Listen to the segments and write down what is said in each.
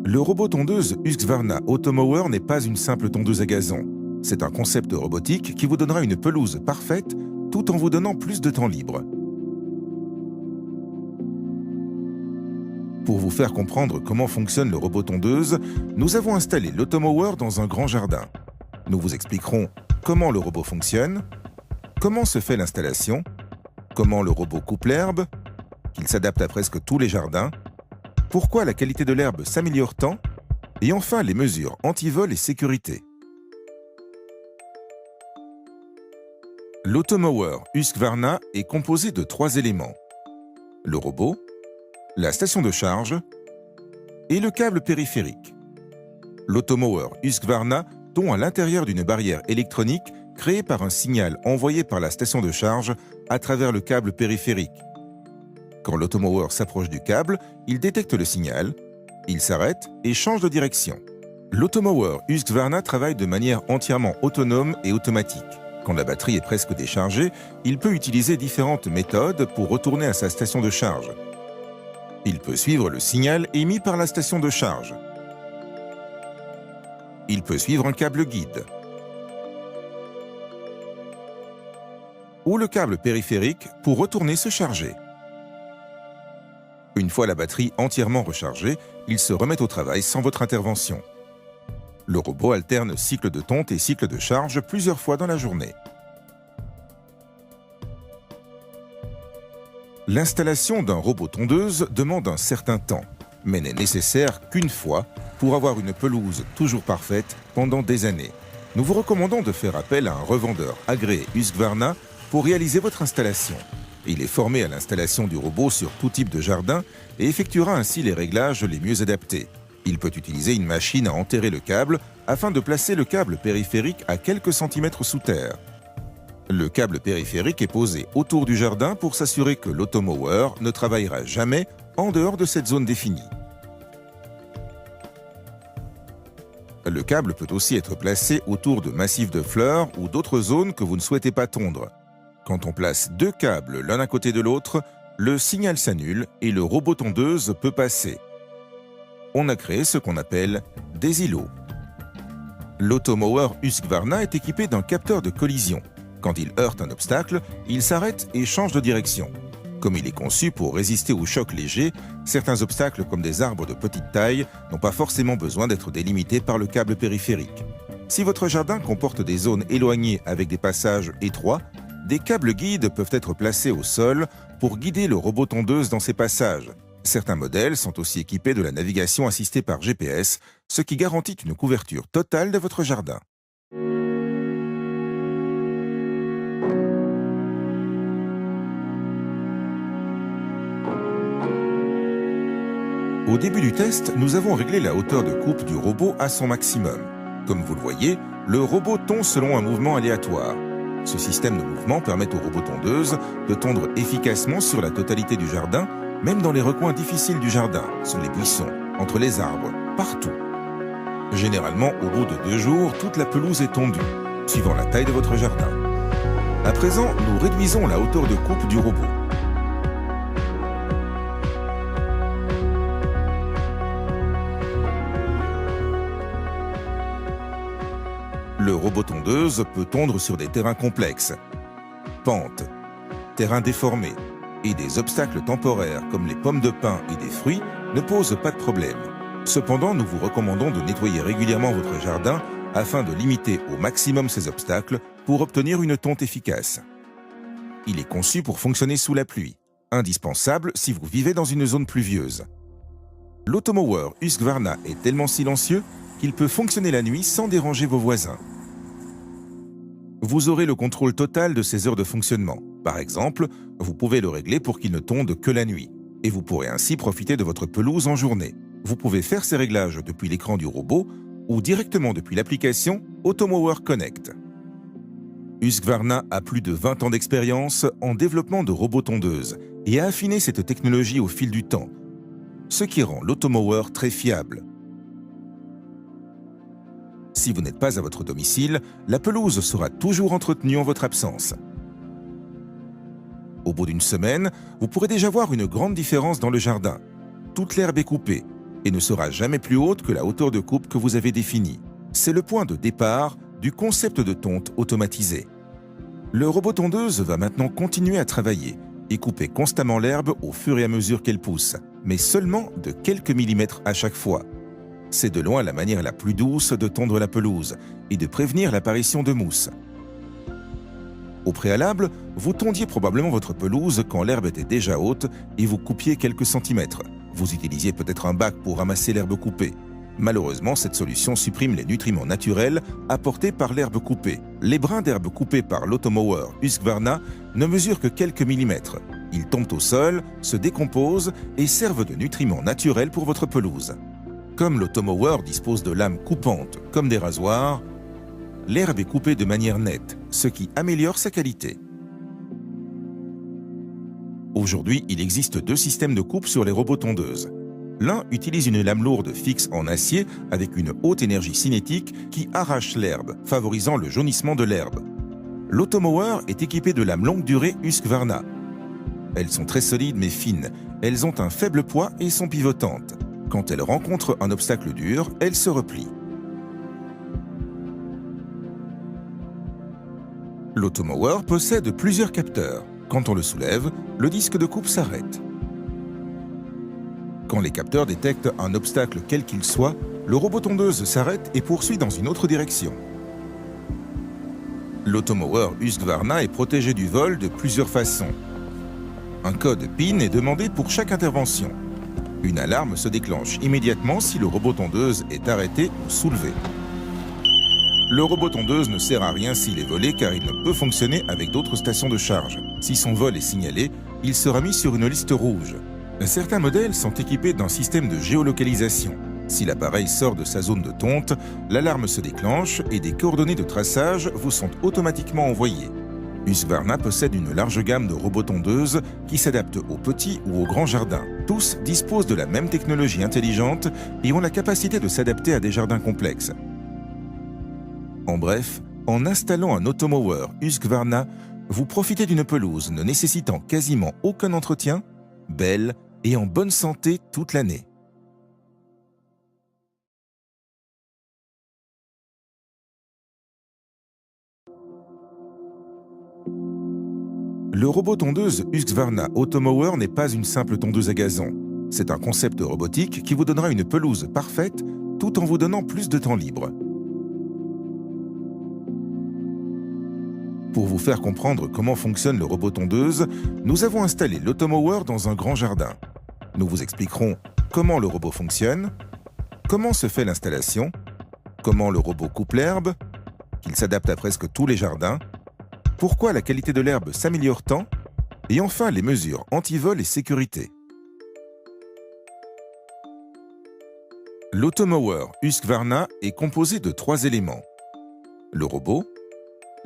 Le robot tondeuse Husqvarna Automower n'est pas une simple tondeuse à gazon. C'est un concept robotique qui vous donnera une pelouse parfaite tout en vous donnant plus de temps libre. Pour vous faire comprendre comment fonctionne le robot tondeuse, nous avons installé l'Automower dans un grand jardin. Nous vous expliquerons comment le robot fonctionne, comment se fait l'installation, comment le robot coupe l'herbe, qu'il s'adapte à presque tous les jardins, pourquoi la qualité de l'herbe s'améliore tant, et enfin les mesures anti-vol et sécurité. L'Automower Husqvarna est composé de 3 éléments: le robot, la station de charge et le câble périphérique. L'Automower Husqvarna tombe à l'intérieur d'une barrière électronique créée par un signal envoyé par la station de charge à travers le câble périphérique. Quand l'Automower s'approche du câble, il détecte le signal, il s'arrête et change de direction. L'Automower Husqvarna travaille de manière entièrement autonome et automatique. Quand la batterie est presque déchargée, il peut utiliser différentes méthodes pour retourner à sa station de charge. Il peut suivre le signal émis par la station de charge. Il peut suivre un câble guide ou le câble périphérique pour retourner se charger. Une fois la batterie entièrement rechargée, il se remet au travail sans votre intervention. Le robot alterne cycle de tonte et cycle de charge plusieurs fois dans la journée. L'installation d'un robot tondeuse demande un certain temps, mais n'est nécessaire qu'une fois pour avoir une pelouse toujours parfaite pendant des années. Nous vous recommandons de faire appel à un revendeur agréé Husqvarna pour réaliser votre installation. Il est formé à l'installation du robot sur tout type de jardin et effectuera ainsi les réglages les mieux adaptés. Il peut utiliser une machine à enterrer le câble afin de placer le câble périphérique à quelques centimètres sous terre. Le câble périphérique est posé autour du jardin pour s'assurer que l'Automower ne travaillera jamais en dehors de cette zone définie. Le câble peut aussi être placé autour de massifs de fleurs ou d'autres zones que vous ne souhaitez pas tondre. Quand on place 2 câbles l'un à côté de l'autre, le signal s'annule et le robot tondeuse peut passer. On a créé ce qu'on appelle des îlots. L'Automower Husqvarna est équipé d'un capteur de collision. Quand il heurte un obstacle, il s'arrête et change de direction. Comme il est conçu pour résister aux chocs légers, certains obstacles comme des arbres de petite taille n'ont pas forcément besoin d'être délimités par le câble périphérique. Si votre jardin comporte des zones éloignées avec des passages étroits, des câbles guides peuvent être placés au sol pour guider le robot tondeuse dans ces passages. Certains modèles sont aussi équipés de la navigation assistée par GPS, ce qui garantit une couverture totale de votre jardin. Au début du test, nous avons réglé la hauteur de coupe du robot à son maximum. Comme vous le voyez, le robot tond selon un mouvement aléatoire. Ce système de mouvement permet au robot tondeuse de tondre efficacement sur la totalité du jardin, même dans les recoins difficiles du jardin, sous les buissons, entre les arbres, partout. Généralement, au bout de 2 jours, toute la pelouse est tondue, suivant la taille de votre jardin. À présent, nous réduisons la hauteur de coupe du robot. Le robot tondeuse peut tondre sur des terrains complexes, pentes, terrains déformés, et des obstacles temporaires comme les pommes de pin et des fruits ne posent pas de problème. Cependant, nous vous recommandons de nettoyer régulièrement votre jardin afin de limiter au maximum ces obstacles pour obtenir une tonte efficace. Il est conçu pour fonctionner sous la pluie, indispensable si vous vivez dans une zone pluvieuse. L'Automower Husqvarna est tellement silencieux qu'il peut fonctionner la nuit sans déranger vos voisins. Vous aurez le contrôle total de ses heures de fonctionnement. Par exemple, vous pouvez le régler pour qu'il ne tonde que la nuit, et vous pourrez ainsi profiter de votre pelouse en journée. Vous pouvez faire ces réglages depuis l'écran du robot ou directement depuis l'application Automower Connect. Husqvarna a plus de 20 ans d'expérience en développement de robots tondeuses et a affiné cette technologie au fil du temps, ce qui rend l'Automower très fiable. Si vous n'êtes pas à votre domicile, la pelouse sera toujours entretenue en votre absence. Au bout d'une semaine, vous pourrez déjà voir une grande différence dans le jardin. Toute l'herbe est coupée, et ne sera jamais plus haute que la hauteur de coupe que vous avez définie. C'est le point de départ du concept de tonte automatisé. Le robot tondeuse va maintenant continuer à travailler et couper constamment l'herbe au fur et à mesure qu'elle pousse, mais seulement de quelques millimètres à chaque fois. C'est de loin la manière la plus douce de tondre la pelouse et de prévenir l'apparition de mousse. Au préalable, vous tondiez probablement votre pelouse quand l'herbe était déjà haute et vous coupiez quelques centimètres. Vous utilisiez peut-être un bac pour ramasser l'herbe coupée. Malheureusement, cette solution supprime les nutriments naturels apportés par l'herbe coupée. Les brins d'herbe coupés par l'automower Husqvarna ne mesurent que quelques millimètres. Ils tombent au sol, se décomposent et servent de nutriments naturels pour votre pelouse. Comme l'automower dispose de lames coupantes comme des rasoirs, l'herbe est coupée de manière nette, ce qui améliore sa qualité. Aujourd'hui, il existe 2 systèmes de coupe sur les robots tondeuses. L'un utilise une lame lourde fixe en acier avec une haute énergie cinétique qui arrache l'herbe, favorisant le jaunissement de l'herbe. L'automower est équipé de lames longue durée Husqvarna. Elles sont très solides mais fines, elles ont un faible poids et sont pivotantes. Quand elles rencontrent un obstacle dur, elles se replient. L'automower possède plusieurs capteurs. Quand on le soulève, le disque de coupe s'arrête. Quand les capteurs détectent un obstacle quel qu'il soit, le robot tondeuse s'arrête et poursuit dans une autre direction. L'automower Husqvarna est protégé du vol de plusieurs façons. Un code PIN est demandé pour chaque intervention. Une alarme se déclenche immédiatement si le robot tondeuse est arrêté ou soulevé. Le robot tondeuse ne sert à rien s'il est volé car il ne peut fonctionner avec d'autres stations de charge. Si son vol est signalé, il sera mis sur une liste rouge. Certains modèles sont équipés d'un système de géolocalisation. Si l'appareil sort de sa zone de tonte, l'alarme se déclenche et des coordonnées de traçage vous sont automatiquement envoyées. Husqvarna possède une large gamme de robots tondeuses qui s'adaptent aux petits ou aux grands jardins. Tous disposent de la même technologie intelligente et ont la capacité de s'adapter à des jardins complexes. En bref, en installant un automower Husqvarna, vous profitez d'une pelouse ne nécessitant quasiment aucun entretien, belle et en bonne santé toute l'année. Le robot tondeuse Husqvarna Automower n'est pas une simple tondeuse à gazon. C'est un concept robotique qui vous donnera une pelouse parfaite tout en vous donnant plus de temps libre. Pour vous faire comprendre comment fonctionne le robot tondeuse, nous avons installé l'automower dans un grand jardin. Nous vous expliquerons comment le robot fonctionne, comment se fait l'installation, comment le robot coupe l'herbe, qu'il s'adapte à presque tous les jardins, pourquoi la qualité de l'herbe s'améliore tant, et enfin les mesures anti-vol et sécurité. L'automower Husqvarna est composé de 3 éléments. Le robot,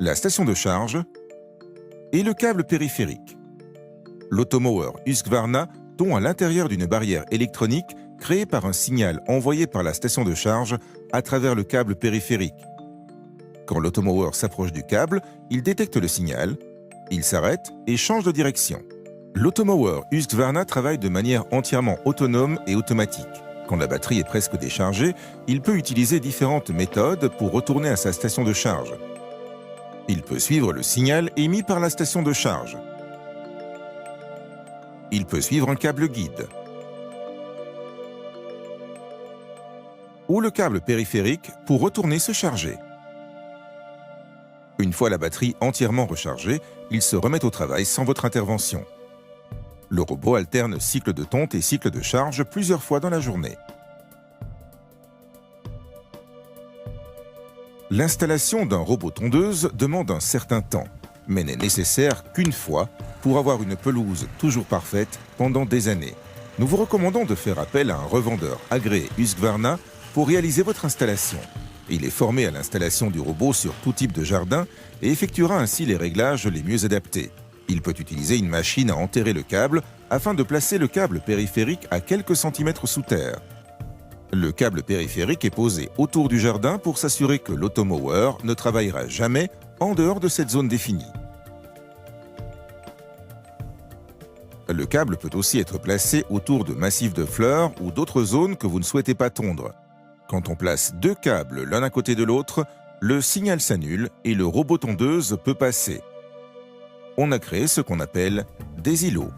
la station de charge et le câble périphérique. L'automower Husqvarna tombe à l'intérieur d'une barrière électronique créée par un signal envoyé par la station de charge à travers le câble périphérique. Quand l'automower s'approche du câble, il détecte le signal, il s'arrête et change de direction. L'automower Husqvarna travaille de manière entièrement autonome et automatique. Quand la batterie est presque déchargée, il peut utiliser différentes méthodes pour retourner à sa station de charge. Il peut suivre le signal émis par la station de charge. Il peut suivre un câble guide. Ou le câble périphérique pour retourner se charger. Une fois la batterie entièrement rechargée, il se remet au travail sans votre intervention. Le robot alterne cycle de tonte et cycle de charge plusieurs fois dans la journée. L'installation d'un robot tondeuse demande un certain temps, mais n'est nécessaire qu'une fois pour avoir une pelouse toujours parfaite pendant des années. Nous vous recommandons de faire appel à un revendeur agréé Husqvarna pour réaliser votre installation. Il est formé à l'installation du robot sur tout type de jardin et effectuera ainsi les réglages les mieux adaptés. Il peut utiliser une machine à enterrer le câble afin de placer le câble périphérique à quelques centimètres sous terre. Le câble périphérique est posé autour du jardin pour s'assurer que l'automower ne travaillera jamais en dehors de cette zone définie. Le câble peut aussi être placé autour de massifs de fleurs ou d'autres zones que vous ne souhaitez pas tondre. Quand on place deux câbles l'un à côté de l'autre, le signal s'annule et le robot tondeuse peut passer. On a créé ce qu'on appelle des îlots.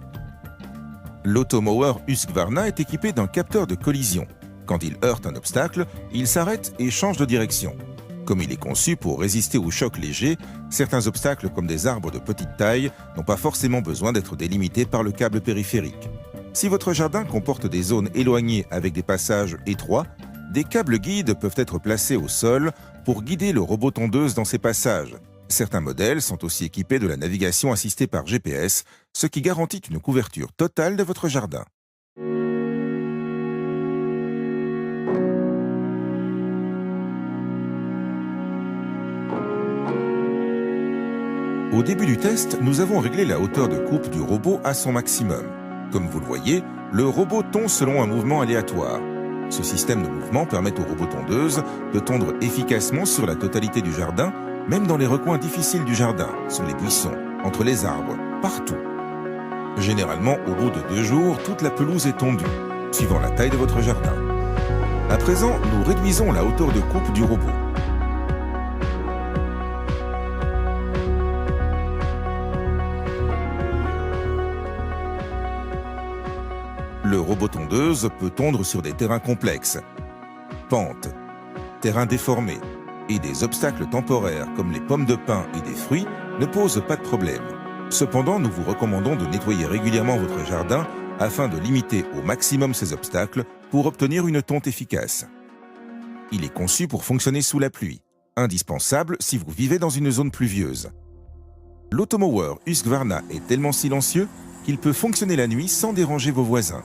L'Automower Husqvarna est équipé d'un capteur de collision. Quand il heurte un obstacle, il s'arrête et change de direction. Comme il est conçu pour résister aux chocs légers, certains obstacles comme des arbres de petite taille n'ont pas forcément besoin d'être délimités par le câble périphérique. Si votre jardin comporte des zones éloignées avec des passages étroits, des câbles guides peuvent être placés au sol pour guider le robot tondeuse dans ces passages. Certains modèles sont aussi équipés de la navigation assistée par GPS, ce qui garantit une couverture totale de votre jardin. Au début du test, nous avons réglé la hauteur de coupe du robot à son maximum. Comme vous le voyez, le robot tond selon un mouvement aléatoire. Ce système de mouvement permet au robot tondeuse de tondre efficacement sur la totalité du jardin, même dans les recoins difficiles du jardin, sous les buissons, entre les arbres, partout. Généralement, au bout de 2 jours, toute la pelouse est tondue, suivant la taille de votre jardin. À présent, nous réduisons la hauteur de coupe du robot. Le robot tondeuse peut tondre sur des terrains complexes, pentes, terrains déformés, et des obstacles temporaires comme les pommes de pin et des fruits ne posent pas de problème. Cependant, nous vous recommandons de nettoyer régulièrement votre jardin afin de limiter au maximum ces obstacles pour obtenir une tonte efficace. Il est conçu pour fonctionner sous la pluie, indispensable si vous vivez dans une zone pluvieuse. L'Automower Husqvarna est tellement silencieux qu'il peut fonctionner la nuit sans déranger vos voisins.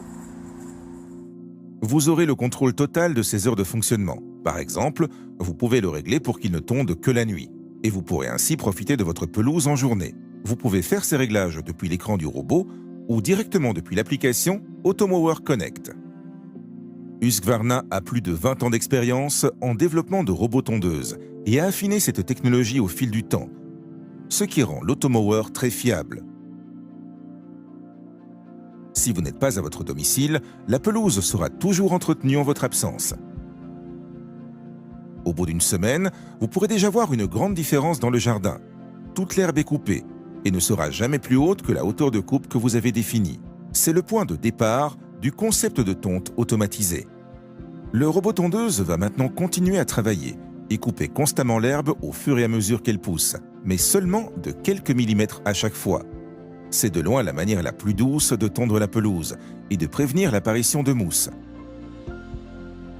Vous aurez le contrôle total de ses heures de fonctionnement. Par exemple, vous pouvez le régler pour qu'il ne tonde que la nuit, et vous pourrez ainsi profiter de votre pelouse en journée. Vous pouvez faire ces réglages depuis l'écran du robot ou directement depuis l'application Automower Connect. Husqvarna a plus de 20 ans d'expérience en développement de robots tondeuses et a affiné cette technologie au fil du temps, ce qui rend l'Automower très fiable. Si vous n'êtes pas à votre domicile, la pelouse sera toujours entretenue en votre absence. Au bout d'une semaine, vous pourrez déjà voir une grande différence dans le jardin. Toute l'herbe est coupée et ne sera jamais plus haute que la hauteur de coupe que vous avez définie. C'est le point de départ du concept de tonte automatisé. Le robot tondeuse va maintenant continuer à travailler et couper constamment l'herbe au fur et à mesure qu'elle pousse, mais seulement de quelques millimètres à chaque fois. C'est de loin la manière la plus douce de tondre la pelouse et de prévenir l'apparition de mousse.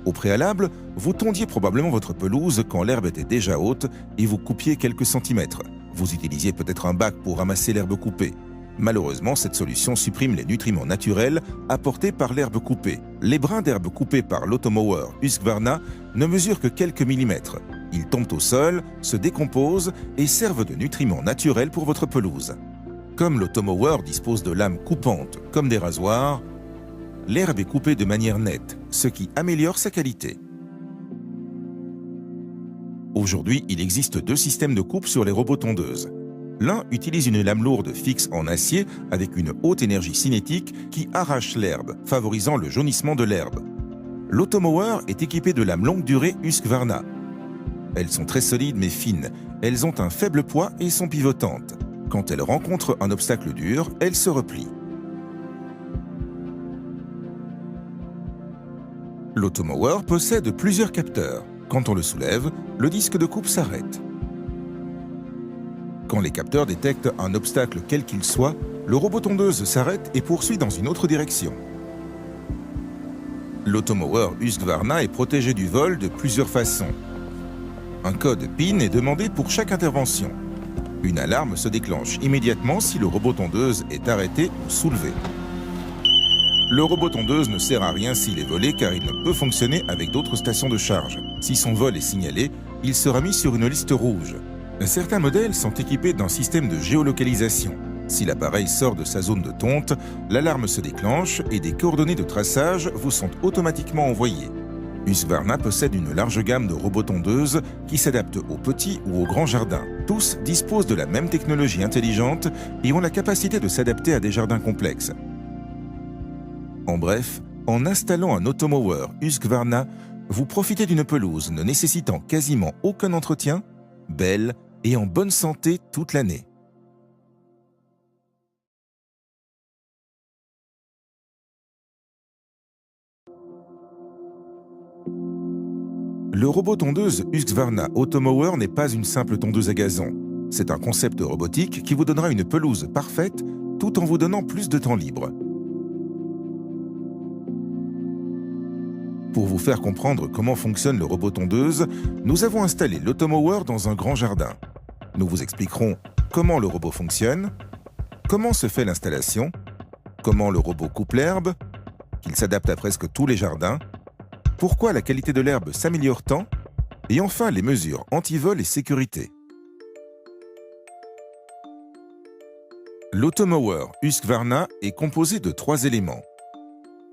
Au préalable, vous tondiez probablement votre pelouse quand l'herbe était déjà haute et vous coupiez quelques centimètres. Vous utilisiez peut-être un bac pour ramasser l'herbe coupée. Malheureusement, cette solution supprime les nutriments naturels apportés par l'herbe coupée. Les brins d'herbe coupés par l'Automower Husqvarna ne mesurent que quelques millimètres. Ils tombent au sol, se décomposent et servent de nutriments naturels pour votre pelouse. Comme l'Automower dispose de lames coupantes comme des rasoirs, l'herbe est coupée de manière nette, ce qui améliore sa qualité. Aujourd'hui, il existe 2 systèmes de coupe sur les robots tondeuses. L'un utilise une lame lourde fixe en acier avec une haute énergie cinétique qui arrache l'herbe, favorisant le jaunissement de l'herbe. L'Automower est équipé de lames longue durée Husqvarna. Elles sont très solides mais fines, elles ont un faible poids et sont pivotantes. Quand elles rencontrent un obstacle dur, elles se replient. L'Automower possède plusieurs capteurs. Quand on le soulève, le disque de coupe s'arrête. Quand les capteurs détectent un obstacle quel qu'il soit, le robot tondeuse s'arrête et poursuit dans une autre direction. L'Automower Husqvarna est protégé du vol de plusieurs façons. Un code PIN est demandé pour chaque intervention. Une alarme se déclenche immédiatement si le robot tondeuse est arrêté ou soulevé. Le robot tondeuse ne sert à rien s'il est volé car il ne peut fonctionner avec d'autres stations de charge. Si son vol est signalé, il sera mis sur une liste rouge. Certains modèles sont équipés d'un système de géolocalisation. Si l'appareil sort de sa zone de tonte, l'alarme se déclenche et des coordonnées de traçage vous sont automatiquement envoyées. Husqvarna possède une large gamme de robots tondeuses qui s'adaptent aux petits ou aux grands jardins. Tous disposent de la même technologie intelligente et ont la capacité de s'adapter à des jardins complexes. En bref, en installant un automower Husqvarna, vous profitez d'une pelouse ne nécessitant quasiment aucun entretien, belle et en bonne santé toute l'année. Le robot tondeuse Husqvarna Automower n'est pas une simple tondeuse à gazon. C'est un concept robotique qui vous donnera une pelouse parfaite tout en vous donnant plus de temps libre. Pour vous faire comprendre comment fonctionne le robot tondeuse, nous avons installé l'Automower dans un grand jardin. Nous vous expliquerons comment le robot fonctionne, comment se fait l'installation, comment le robot coupe l'herbe, qu'il s'adapte à presque tous les jardins, pourquoi la qualité de l'herbe s'améliore tant, et enfin les mesures anti-vol et sécurité. L'Automower Husqvarna est composé de 3 éléments: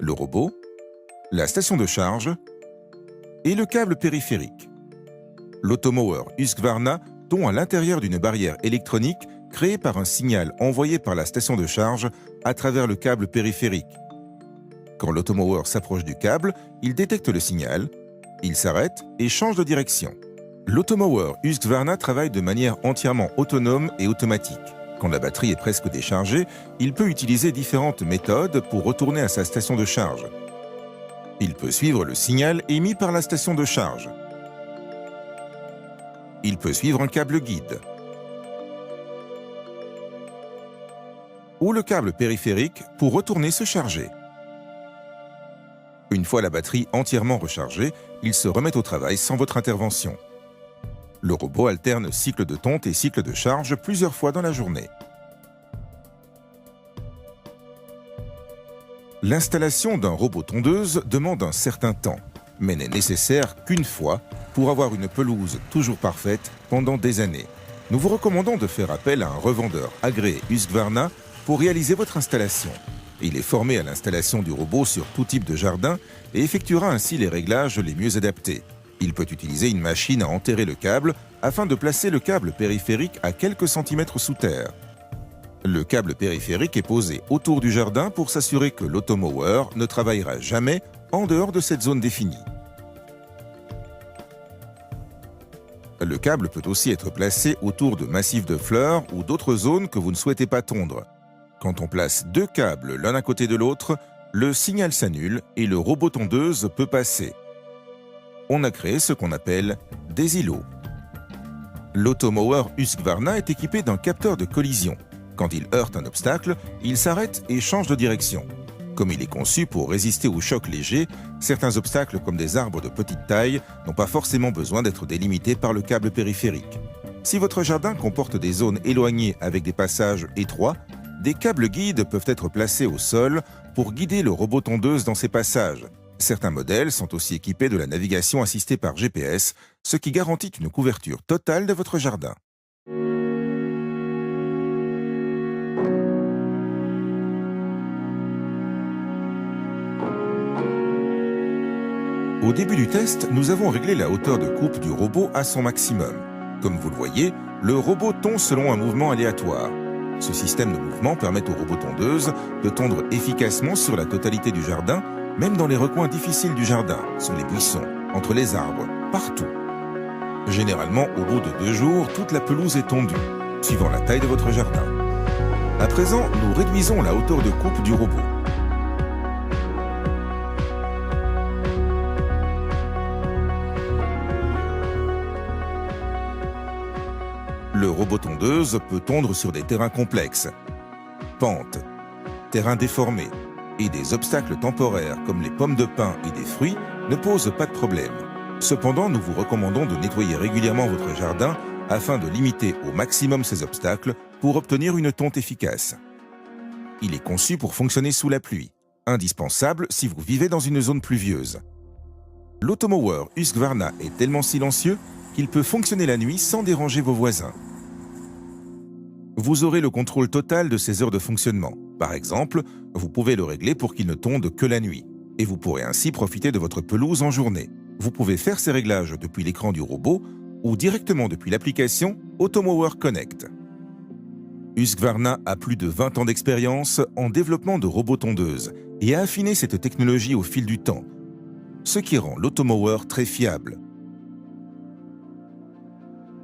le robot, la station de charge et le câble périphérique. L'Automower Husqvarna tombe à l'intérieur d'une barrière électronique créée par un signal envoyé par la station de charge à travers le câble périphérique. Quand l'Automower s'approche du câble, il détecte le signal, il s'arrête et change de direction. L'Automower Husqvarna travaille de manière entièrement autonome et automatique. Quand la batterie est presque déchargée, il peut utiliser différentes méthodes pour retourner à sa station de charge. Il peut suivre le signal émis par la station de charge. Il peut suivre un câble guide ou le câble périphérique pour retourner se charger. Une fois la batterie entièrement rechargée, il se remet au travail sans votre intervention. Le robot alterne cycle de tonte et cycle de charge plusieurs fois dans la journée. L'installation d'un robot tondeuse demande un certain temps, mais n'est nécessaire qu'une fois pour avoir une pelouse toujours parfaite pendant des années. Nous vous recommandons de faire appel à un revendeur agréé Husqvarna pour réaliser votre installation. Il est formé à l'installation du robot sur tout type de jardin et effectuera ainsi les réglages les mieux adaptés. Il peut utiliser une machine à enterrer le câble afin de placer le câble périphérique à quelques centimètres sous terre. Le câble périphérique est posé autour du jardin pour s'assurer que l'Automower ne travaillera jamais en dehors de cette zone définie. Le câble peut aussi être placé autour de massifs de fleurs ou d'autres zones que vous ne souhaitez pas tondre. Quand on place 2 câbles l'un à côté de l'autre, le signal s'annule et le robot tondeuse peut passer. On a créé ce qu'on appelle des îlots. L'Automower Husqvarna est équipé d'un capteur de collision. Quand il heurte un obstacle, il s'arrête et change de direction. Comme il est conçu pour résister aux chocs légers, certains obstacles comme des arbres de petite taille n'ont pas forcément besoin d'être délimités par le câble périphérique. Si votre jardin comporte des zones éloignées avec des passages étroits, des câbles guides peuvent être placés au sol pour guider le robot tondeuse dans ces passages. Certains modèles sont aussi équipés de la navigation assistée par GPS, ce qui garantit une couverture totale de votre jardin. Au début du test, nous avons réglé la hauteur de coupe du robot à son maximum. Comme vous le voyez, le robot tond selon un mouvement aléatoire. Ce système de mouvement permet au robot tondeuse de tondre efficacement sur la totalité du jardin, même dans les recoins difficiles du jardin, sur les buissons, entre les arbres, partout. Généralement, au bout de 2 jours, toute la pelouse est tondue, suivant la taille de votre jardin. À présent, nous réduisons la hauteur de coupe du robot. Le robot tondeuse peut tondre sur des terrains complexes, pentes, terrains déformés, et des obstacles temporaires comme les pommes de pin et des fruits ne posent pas de problème. Cependant, nous vous recommandons de nettoyer régulièrement votre jardin afin de limiter au maximum ces obstacles pour obtenir une tonte efficace. Il est conçu pour fonctionner sous la pluie, indispensable si vous vivez dans une zone pluvieuse. L'Automower Husqvarna est tellement silencieux qu'il peut fonctionner la nuit sans déranger vos voisins. Vous aurez le contrôle total de ses heures de fonctionnement. Par exemple, vous pouvez le régler pour qu'il ne tonde que la nuit, et vous pourrez ainsi profiter de votre pelouse en journée. Vous pouvez faire ces réglages depuis l'écran du robot ou directement depuis l'application Automower Connect. Husqvarna a plus de 20 ans d'expérience en développement de robots tondeuses et a affiné cette technologie au fil du temps, ce qui rend l'automower très fiable.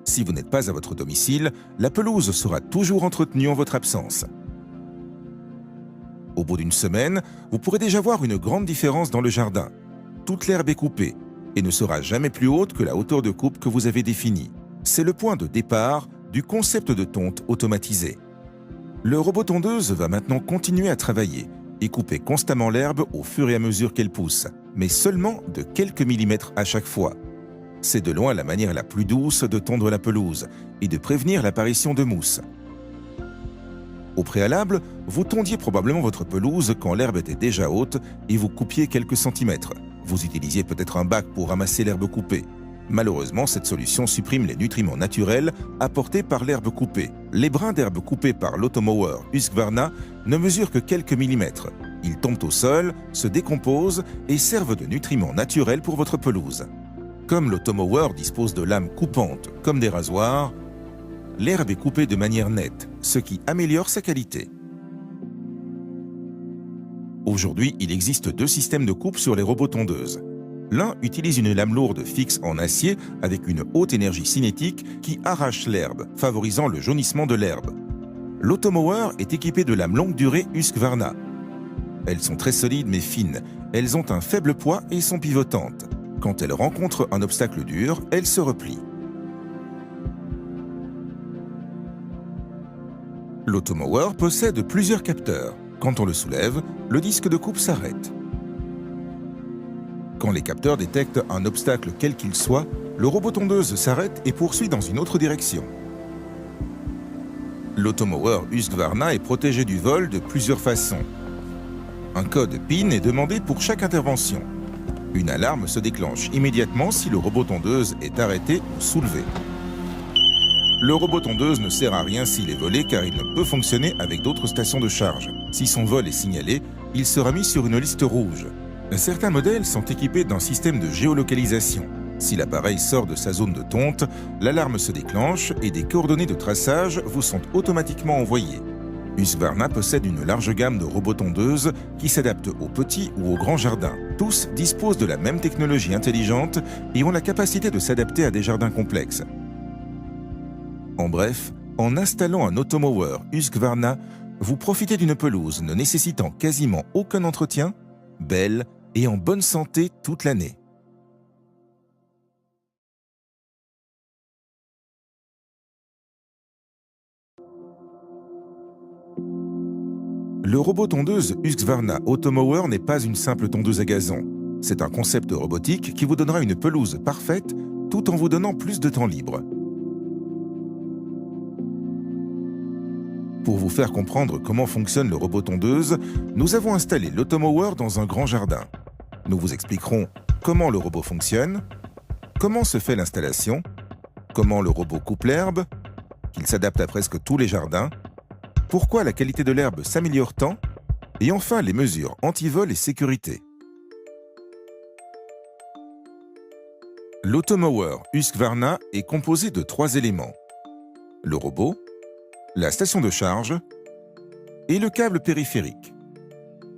Si vous n'êtes pas à votre domicile, la pelouse sera toujours entretenue en votre absence. Au bout d'une semaine, vous pourrez déjà voir une grande différence dans le jardin. Toute l'herbe est coupée et ne sera jamais plus haute que la hauteur de coupe que vous avez définie. C'est le point de départ du concept de tonte automatisé. Le robot tondeuse va maintenant continuer à travailler et couper constamment l'herbe au fur et à mesure qu'elle pousse, mais seulement de quelques millimètres à chaque fois. C'est de loin la manière la plus douce de tondre la pelouse et de prévenir l'apparition de mousse. Au préalable, vous tondiez probablement votre pelouse quand l'herbe était déjà haute et vous coupiez quelques centimètres. Vous utilisiez peut-être un bac pour ramasser l'herbe coupée. Malheureusement, cette solution supprime les nutriments naturels apportés par l'herbe coupée. Les brins d'herbe coupés par l'automower Husqvarna ne mesurent que quelques millimètres. Ils tombent au sol, se décomposent et servent de nutriments naturels pour votre pelouse. Comme l'automower dispose de lames coupantes comme des rasoirs, l'herbe est coupée de manière nette, ce qui améliore sa qualité. Aujourd'hui, il existe 2 systèmes de coupe sur les robots tondeuses. L'un utilise une lame lourde fixe en acier avec une haute énergie cinétique qui arrache l'herbe, favorisant le jaunissement de l'herbe. L'automower est équipé de lames longue durée Husqvarna. Elles sont très solides mais fines, elles ont un faible poids et sont pivotantes. Quand elles rencontrent un obstacle dur, elles se replient. L'automower possède plusieurs capteurs. Quand on le soulève, le disque de coupe s'arrête. Quand les capteurs détectent un obstacle quel qu'il soit, le robot tondeuse s'arrête et poursuit dans une autre direction. L'automower Husqvarna est protégé du vol de plusieurs façons. Un code PIN est demandé pour chaque intervention. Une alarme se déclenche immédiatement si le robot tondeuse est arrêté ou soulevé. Le robot tondeuse ne sert à rien s'il est volé car il ne peut fonctionner avec d'autres stations de charge. Si son vol est signalé, il sera mis sur une liste rouge. Certains modèles sont équipés d'un système de géolocalisation. Si l'appareil sort de sa zone de tonte, l'alarme se déclenche et des coordonnées de traçage vous sont automatiquement envoyées. Husqvarna possède une large gamme de robots tondeuses qui s'adaptent aux petits ou aux grands jardins. Tous disposent de la même technologie intelligente et ont la capacité de s'adapter à des jardins complexes. En bref, en installant un automower Husqvarna, vous profitez d'une pelouse ne nécessitant quasiment aucun entretien, belle et en bonne santé toute l'année. Le robot tondeuse Husqvarna Automower n'est pas une simple tondeuse à gazon. C'est un concept robotique qui vous donnera une pelouse parfaite tout en vous donnant plus de temps libre. Pour vous faire comprendre comment fonctionne le robot tondeuse, nous avons installé l'automower dans un grand jardin. Nous vous expliquerons comment le robot fonctionne, comment se fait l'installation, comment le robot coupe l'herbe, qu'il s'adapte à presque tous les jardins, pourquoi la qualité de l'herbe s'améliore tant, et enfin les mesures anti-vol et sécurité. L'automower Husqvarna est composé de 3 éléments. Le robot, la station de charge et le câble périphérique.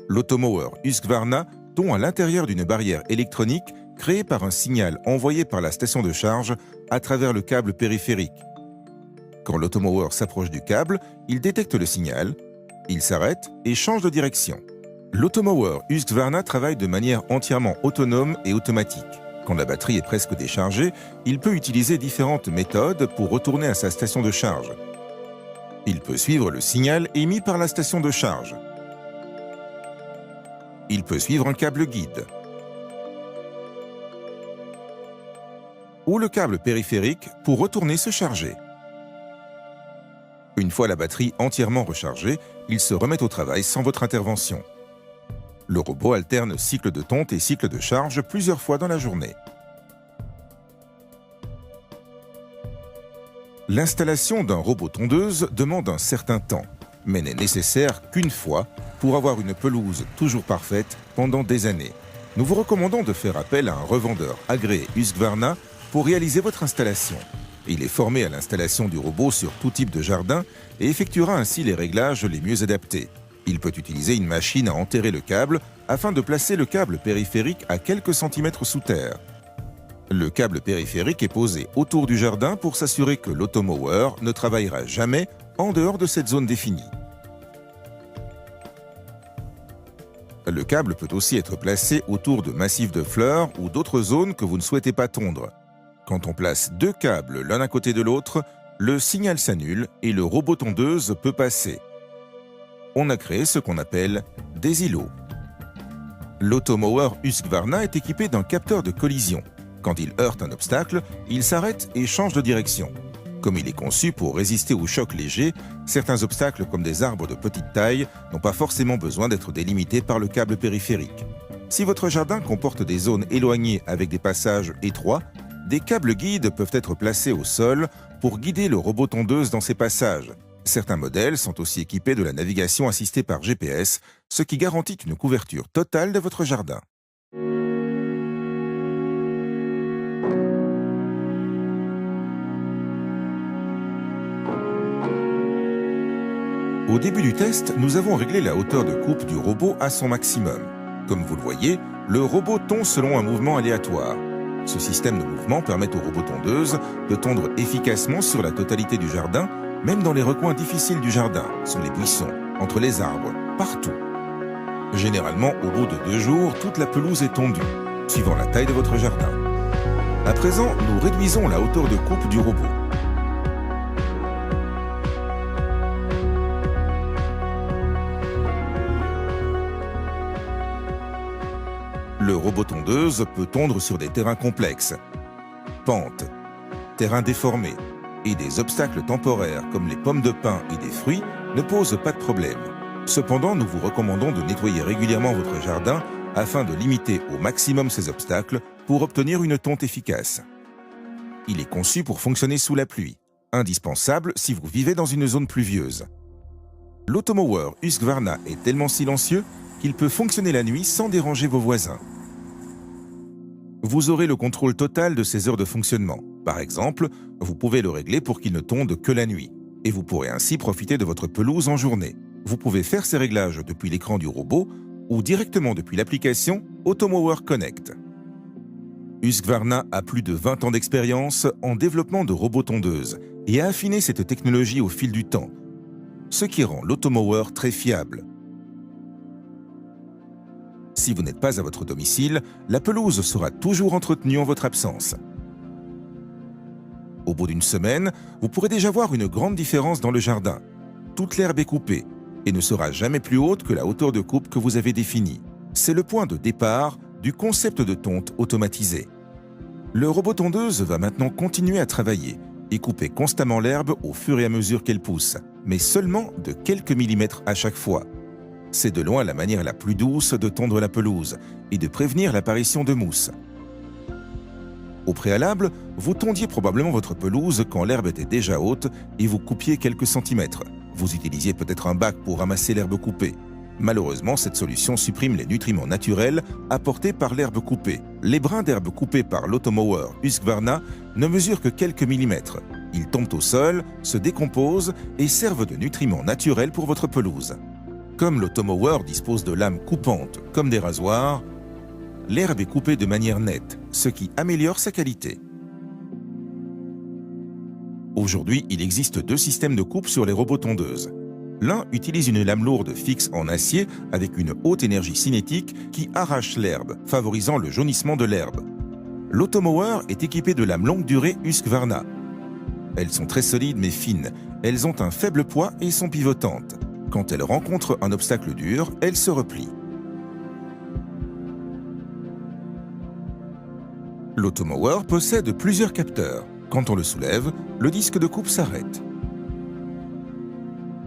L'automower Husqvarna tombe à l'intérieur d'une barrière électronique créée par un signal envoyé par la station de charge à travers le câble périphérique. Quand l'automower s'approche du câble, il détecte le signal, il s'arrête et change de direction. L'automower Husqvarna travaille de manière entièrement autonome et automatique. Quand la batterie est presque déchargée, il peut utiliser différentes méthodes pour retourner à sa station de charge. Il peut suivre le signal émis par la station de charge. Il peut suivre un câble guide. Ou le câble périphérique pour retourner se charger. Une fois la batterie entièrement rechargée, il se remet au travail sans votre intervention. Le robot alterne cycle de tonte et cycle de charge plusieurs fois dans la journée. L'installation d'un robot tondeuse demande un certain temps, mais n'est nécessaire qu'une fois pour avoir une pelouse toujours parfaite pendant des années. Nous vous recommandons de faire appel à un revendeur agréé Husqvarna pour réaliser votre installation. Il est formé à l'installation du robot sur tout type de jardin et effectuera ainsi les réglages les mieux adaptés. Il peut utiliser une machine à enterrer le câble afin de placer le câble périphérique à quelques centimètres sous terre. Le câble périphérique est posé autour du jardin pour s'assurer que l'automower ne travaillera jamais en dehors de cette zone définie. Le câble peut aussi être placé autour de massifs de fleurs ou d'autres zones que vous ne souhaitez pas tondre. Quand on place deux câbles l'un à côté de l'autre, le signal s'annule et le robot tondeuse peut passer. On a créé ce qu'on appelle des îlots. L'automower Husqvarna est équipé d'un capteur de collision. Quand il heurte un obstacle, il s'arrête et change de direction. Comme il est conçu pour résister aux chocs légers, certains obstacles comme des arbres de petite taille n'ont pas forcément besoin d'être délimités par le câble périphérique. Si votre jardin comporte des zones éloignées avec des passages étroits, des câbles guides peuvent être placés au sol pour guider le robot tondeuse dans ces passages. Certains modèles sont aussi équipés de la navigation assistée par GPS, ce qui garantit une couverture totale de votre jardin. Au début du test, nous avons réglé la hauteur de coupe du robot à son maximum. Comme vous le voyez, le robot tond selon un mouvement aléatoire. Ce système de mouvement permet au robot tondeuse de tondre efficacement sur la totalité du jardin, même dans les recoins difficiles du jardin, sous les buissons, entre les arbres, partout. Généralement, au bout de 2 jours, toute la pelouse est tondue, suivant la taille de votre jardin. À présent, nous réduisons la hauteur de coupe du robot. Le robot tondeuse peut tondre sur des terrains complexes, pentes, terrains déformés et des obstacles temporaires comme les pommes de pin et des fruits ne posent pas de problème. Cependant, nous vous recommandons de nettoyer régulièrement votre jardin afin de limiter au maximum ces obstacles pour obtenir une tonte efficace. Il est conçu pour fonctionner sous la pluie, indispensable si vous vivez dans une zone pluvieuse. L'automower Husqvarna est tellement silencieux qu'il peut fonctionner la nuit sans déranger vos voisins. Vous aurez le contrôle total de ses heures de fonctionnement. Par exemple, vous pouvez le régler pour qu'il ne tonde que la nuit, et vous pourrez ainsi profiter de votre pelouse en journée. Vous pouvez faire ces réglages depuis l'écran du robot ou directement depuis l'application Automower Connect. Husqvarna a plus de 20 ans d'expérience en développement de robots tondeuses et a affiné cette technologie au fil du temps, ce qui rend l'automower très fiable. Si vous n'êtes pas à votre domicile, la pelouse sera toujours entretenue en votre absence. Au bout d'une semaine, vous pourrez déjà voir une grande différence dans le jardin. Toute l'herbe est coupée et ne sera jamais plus haute que la hauteur de coupe que vous avez définie. C'est le point de départ du concept de tonte automatisé. Le robot tondeuse va maintenant continuer à travailler et couper constamment l'herbe au fur et à mesure qu'elle pousse, mais seulement de quelques millimètres à chaque fois. C'est de loin la manière la plus douce de tondre la pelouse et de prévenir l'apparition de mousse. Au préalable, vous tondiez probablement votre pelouse quand l'herbe était déjà haute et vous coupiez quelques centimètres. Vous utilisiez peut-être un bac pour ramasser l'herbe coupée. Malheureusement, cette solution supprime les nutriments naturels apportés par l'herbe coupée. Les brins d'herbe coupés par l'automower Husqvarna ne mesurent que quelques millimètres. Ils tombent au sol, se décomposent et servent de nutriments naturels pour votre pelouse. Comme l'automower dispose de lames coupantes comme des rasoirs, l'herbe est coupée de manière nette, ce qui améliore sa qualité. Aujourd'hui, il existe 2 systèmes de coupe sur les robots tondeuses. L'un utilise une lame lourde fixe en acier avec une haute énergie cinétique qui arrache l'herbe, favorisant le jaunissement de l'herbe. L'automower est équipé de lames longue durée Husqvarna. Elles sont très solides mais fines, elles ont un faible poids et sont pivotantes. Quand elles rencontrent un obstacle dur, elles se replient. L'automower possède plusieurs capteurs. Quand on le soulève, le disque de coupe s'arrête.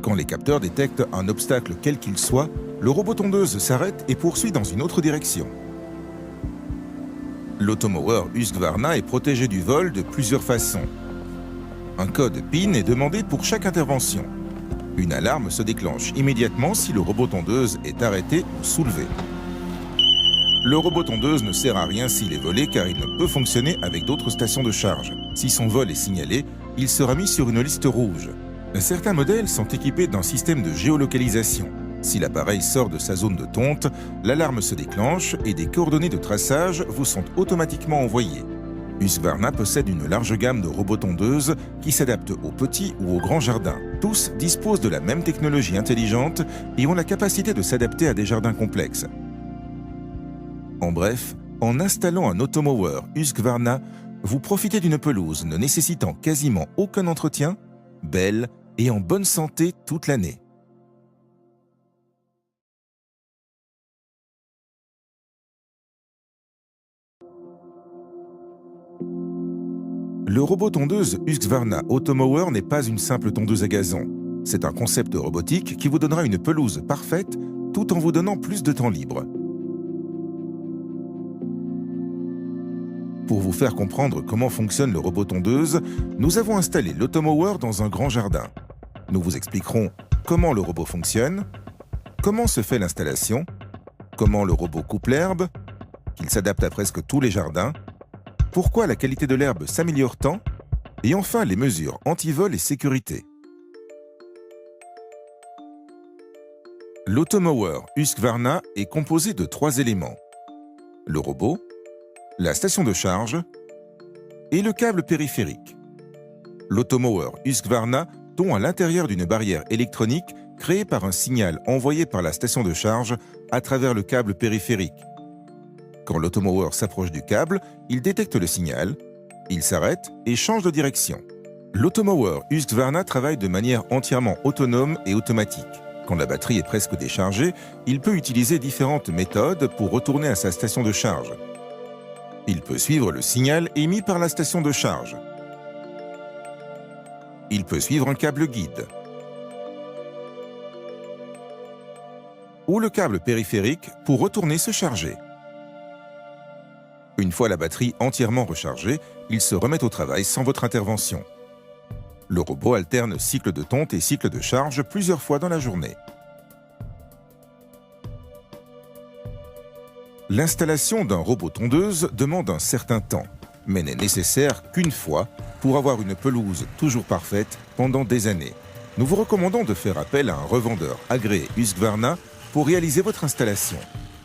Quand les capteurs détectent un obstacle quel qu'il soit, le robot tondeuse s'arrête et poursuit dans une autre direction. L'automower Husqvarna est protégé du vol de plusieurs façons. Un code PIN est demandé pour chaque intervention. Une alarme se déclenche immédiatement si le robot tondeuse est arrêté ou soulevé. Le robot tondeuse ne sert à rien s'il est volé car il ne peut fonctionner avec d'autres stations de charge. Si son vol est signalé, il sera mis sur une liste rouge. Certains modèles sont équipés d'un système de géolocalisation. Si l'appareil sort de sa zone de tonte, l'alarme se déclenche et des coordonnées de traçage vous sont automatiquement envoyées. Husqvarna possède une large gamme de robots tondeuses qui s'adaptent aux petits ou aux grands jardins. Tous disposent de la même technologie intelligente et ont la capacité de s'adapter à des jardins complexes. En bref, en installant un automower Husqvarna, vous profitez d'une pelouse ne nécessitant quasiment aucun entretien, belle et en bonne santé toute l'année. Le robot tondeuse Husqvarna Automower n'est pas une simple tondeuse à gazon. C'est un concept robotique qui vous donnera une pelouse parfaite tout en vous donnant plus de temps libre. Pour vous faire comprendre comment fonctionne le robot tondeuse, nous avons installé l'Automower dans un grand jardin. Nous vous expliquerons comment le robot fonctionne, comment se fait l'installation, comment le robot coupe l'herbe, qu'il s'adapte à presque tous les jardins, pourquoi la qualité de l'herbe s'améliore tant, et enfin les mesures anti-vol et sécurité. L'Automower Husqvarna est composé de 3 éléments: le robot, la station de charge et le câble périphérique. L'Automower Husqvarna tombe à l'intérieur d'une barrière électronique créée par un signal envoyé par la station de charge à travers le câble périphérique. Quand l'Automower s'approche du câble, il détecte le signal, il s'arrête et change de direction. L'Automower Husqvarna travaille de manière entièrement autonome et automatique. Quand la batterie est presque déchargée, il peut utiliser différentes méthodes pour retourner à sa station de charge. Il peut suivre le signal émis par la station de charge. Il peut suivre un câble guide ou le câble périphérique pour retourner se charger. Une fois la batterie entièrement rechargée, il se remet au travail sans votre intervention. Le robot alterne cycle de tonte et cycle de charge plusieurs fois dans la journée. L'installation d'un robot tondeuse demande un certain temps, mais n'est nécessaire qu'une fois pour avoir une pelouse toujours parfaite pendant des années. Nous vous recommandons de faire appel à un revendeur agréé Husqvarna pour réaliser votre installation.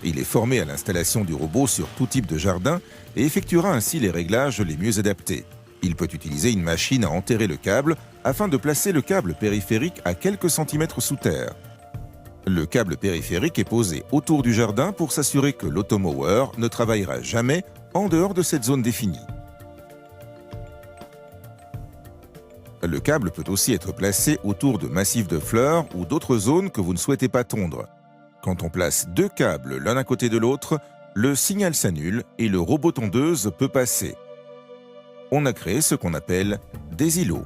Il est formé à l'installation du robot sur tout type de jardin et effectuera ainsi les réglages les mieux adaptés. Il peut utiliser une machine à enterrer le câble afin de placer le câble périphérique à quelques centimètres sous terre. Le câble périphérique est posé autour du jardin pour s'assurer que l'Automower ne travaillera jamais en dehors de cette zone définie. Le câble peut aussi être placé autour de massifs de fleurs ou d'autres zones que vous ne souhaitez pas tondre. Quand on place 2 câbles l'un à côté de l'autre, le signal s'annule et le robot tondeuse peut passer. On a créé ce qu'on appelle des îlots.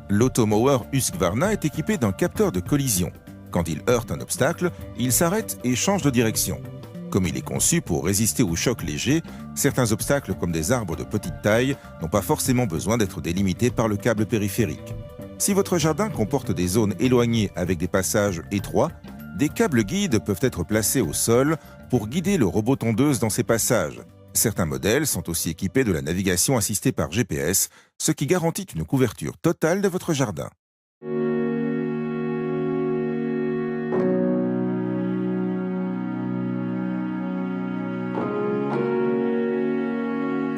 L'Automower Husqvarna est équipé d'un capteur de collision. Quand il heurte un obstacle, il s'arrête et change de direction. Comme il est conçu pour résister aux chocs légers, certains obstacles comme des arbres de petite taille n'ont pas forcément besoin d'être délimités par le câble périphérique. Si votre jardin comporte des zones éloignées avec des passages étroits, des câbles guides peuvent être placés au sol pour guider le robot tondeuse dans ces passages. Certains modèles sont aussi équipés de la navigation assistée par GPS, ce qui garantit une couverture totale de votre jardin.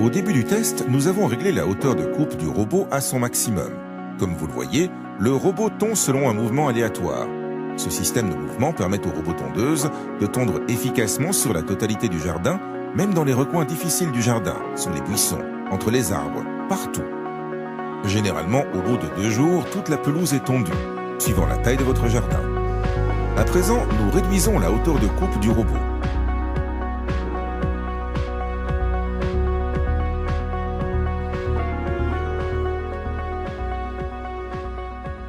Au début du test, nous avons réglé la hauteur de coupe du robot à son maximum. Comme vous le voyez, le robot tond selon un mouvement aléatoire. Ce système de mouvement permet au robot tondeuse de tondre efficacement sur la totalité du jardin, même dans les recoins difficiles du jardin, sous les buissons, entre les arbres, partout. Généralement, au bout de 2 jours, toute la pelouse est tondue, suivant la taille de votre jardin. À présent, nous réduisons la hauteur de coupe du robot.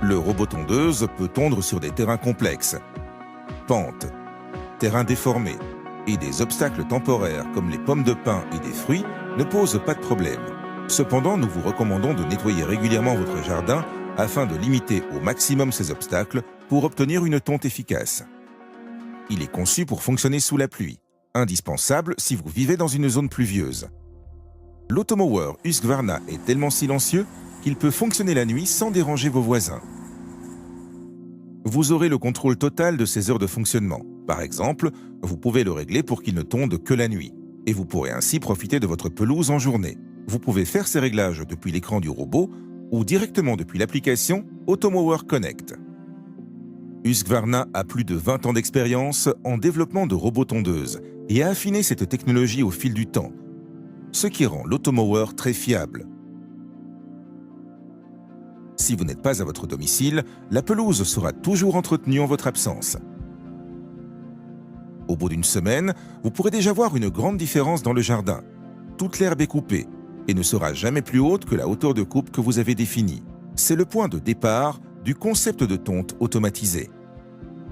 Le robot tondeuse peut tondre sur des terrains complexes, pentes, terrains déformés, et des obstacles temporaires comme les pommes de pin et des fruits ne posent pas de problème. Cependant, nous vous recommandons de nettoyer régulièrement votre jardin afin de limiter au maximum ces obstacles pour obtenir une tonte efficace. Il est conçu pour fonctionner sous la pluie, indispensable si vous vivez dans une zone pluvieuse. L'Automower Husqvarna est tellement silencieux qu'il peut fonctionner la nuit sans déranger vos voisins. Vous aurez le contrôle total de ses heures de fonctionnement. Par exemple, vous pouvez le régler pour qu'il ne tonde que la nuit. Et vous pourrez ainsi profiter de votre pelouse en journée. Vous pouvez faire ces réglages depuis l'écran du robot ou directement depuis l'application Automower Connect. Husqvarna a plus de 20 ans d'expérience en développement de robots tondeuses et a affiné cette technologie au fil du temps, ce qui rend l'Automower très fiable. Si vous n'êtes pas à votre domicile, la pelouse sera toujours entretenue en votre absence. Au bout d'une semaine, vous pourrez déjà voir une grande différence dans le jardin. Toute l'herbe est coupée et ne sera jamais plus haute que la hauteur de coupe que vous avez définie. C'est le point de départ du concept de tonte automatisé.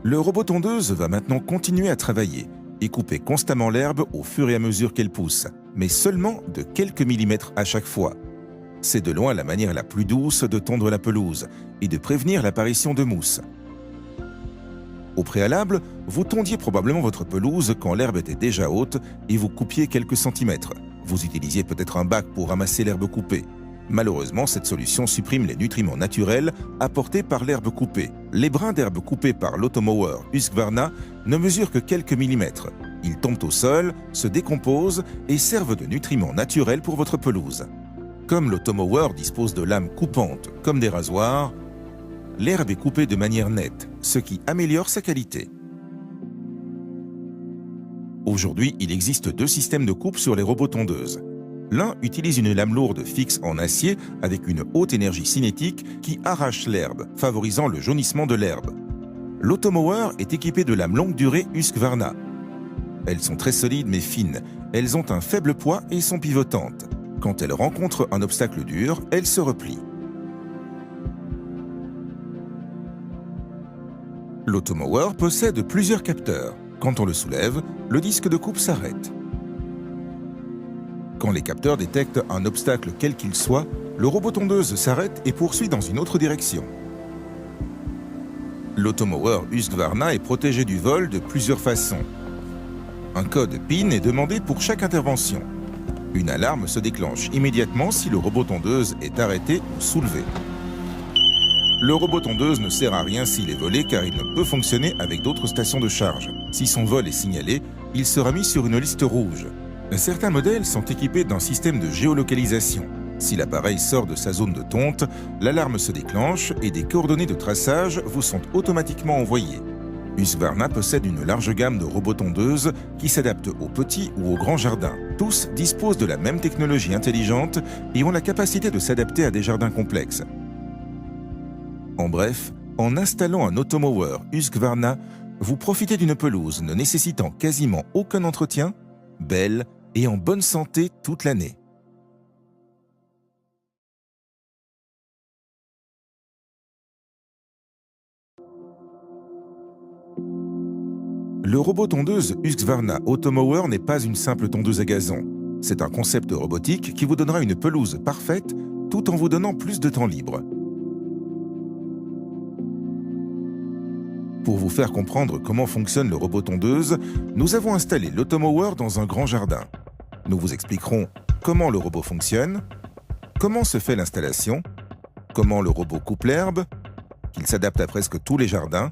Le robot tondeuse va maintenant continuer à travailler et couper constamment l'herbe au fur et à mesure qu'elle pousse, mais seulement de quelques millimètres à chaque fois. C'est de loin la manière la plus douce de tondre la pelouse et de prévenir l'apparition de mousse. Au préalable, vous tondiez probablement votre pelouse quand l'herbe était déjà haute et vous coupiez quelques centimètres. Vous utilisiez peut-être un bac pour ramasser l'herbe coupée. Malheureusement, cette solution supprime les nutriments naturels apportés par l'herbe coupée. Les brins d'herbe coupés par l'Automower Husqvarna ne mesurent que quelques millimètres. Ils tombent au sol, se décomposent et servent de nutriments naturels pour votre pelouse. Comme l'Automower dispose de lames coupantes comme des rasoirs, l'herbe est coupée de manière nette, ce qui améliore sa qualité. Aujourd'hui, il existe deux systèmes de coupe sur les robots tondeuses. L'un utilise une lame lourde fixe en acier avec une haute énergie cinétique qui arrache l'herbe, favorisant le jaunissement de l'herbe. L'Automower est équipé de lames longue durée Husqvarna. Elles sont très solides mais fines, elles ont un faible poids et sont pivotantes. Quand elles rencontrent un obstacle dur, elles se replient. L'Automower possède plusieurs capteurs. Quand on le soulève, le disque de coupe s'arrête. Quand les capteurs détectent un obstacle quel qu'il soit, le robot tondeuse s'arrête et poursuit dans une autre direction. L'Automower Husqvarna est protégé du vol de plusieurs façons. Un code PIN est demandé pour chaque intervention. Une alarme se déclenche immédiatement si le robot tondeuse est arrêté ou soulevé. Le robot tondeuse ne sert à rien s'il est volé car il ne peut fonctionner avec d'autres stations de charge. Si son vol est signalé, il sera mis sur une liste rouge. Certains modèles sont équipés d'un système de géolocalisation. Si l'appareil sort de sa zone de tonte, l'alarme se déclenche et des coordonnées de traçage vous sont automatiquement envoyées. Husqvarna possède une large gamme de robots tondeuses qui s'adaptent aux petits ou aux grands jardins. Tous disposent de la même technologie intelligente et ont la capacité de s'adapter à des jardins complexes. En bref, en installant un Automower Husqvarna, vous profitez d'une pelouse ne nécessitant quasiment aucun entretien, belle et en bonne santé toute l'année. Le robot tondeuse Husqvarna Automower n'est pas une simple tondeuse à gazon. C'est un concept robotique qui vous donnera une pelouse parfaite tout en vous donnant plus de temps libre. Pour vous faire comprendre comment fonctionne le robot tondeuse, nous avons installé l'Automower dans un grand jardin. Nous vous expliquerons comment le robot fonctionne, comment se fait l'installation, comment le robot coupe l'herbe, qu'il s'adapte à presque tous les jardins,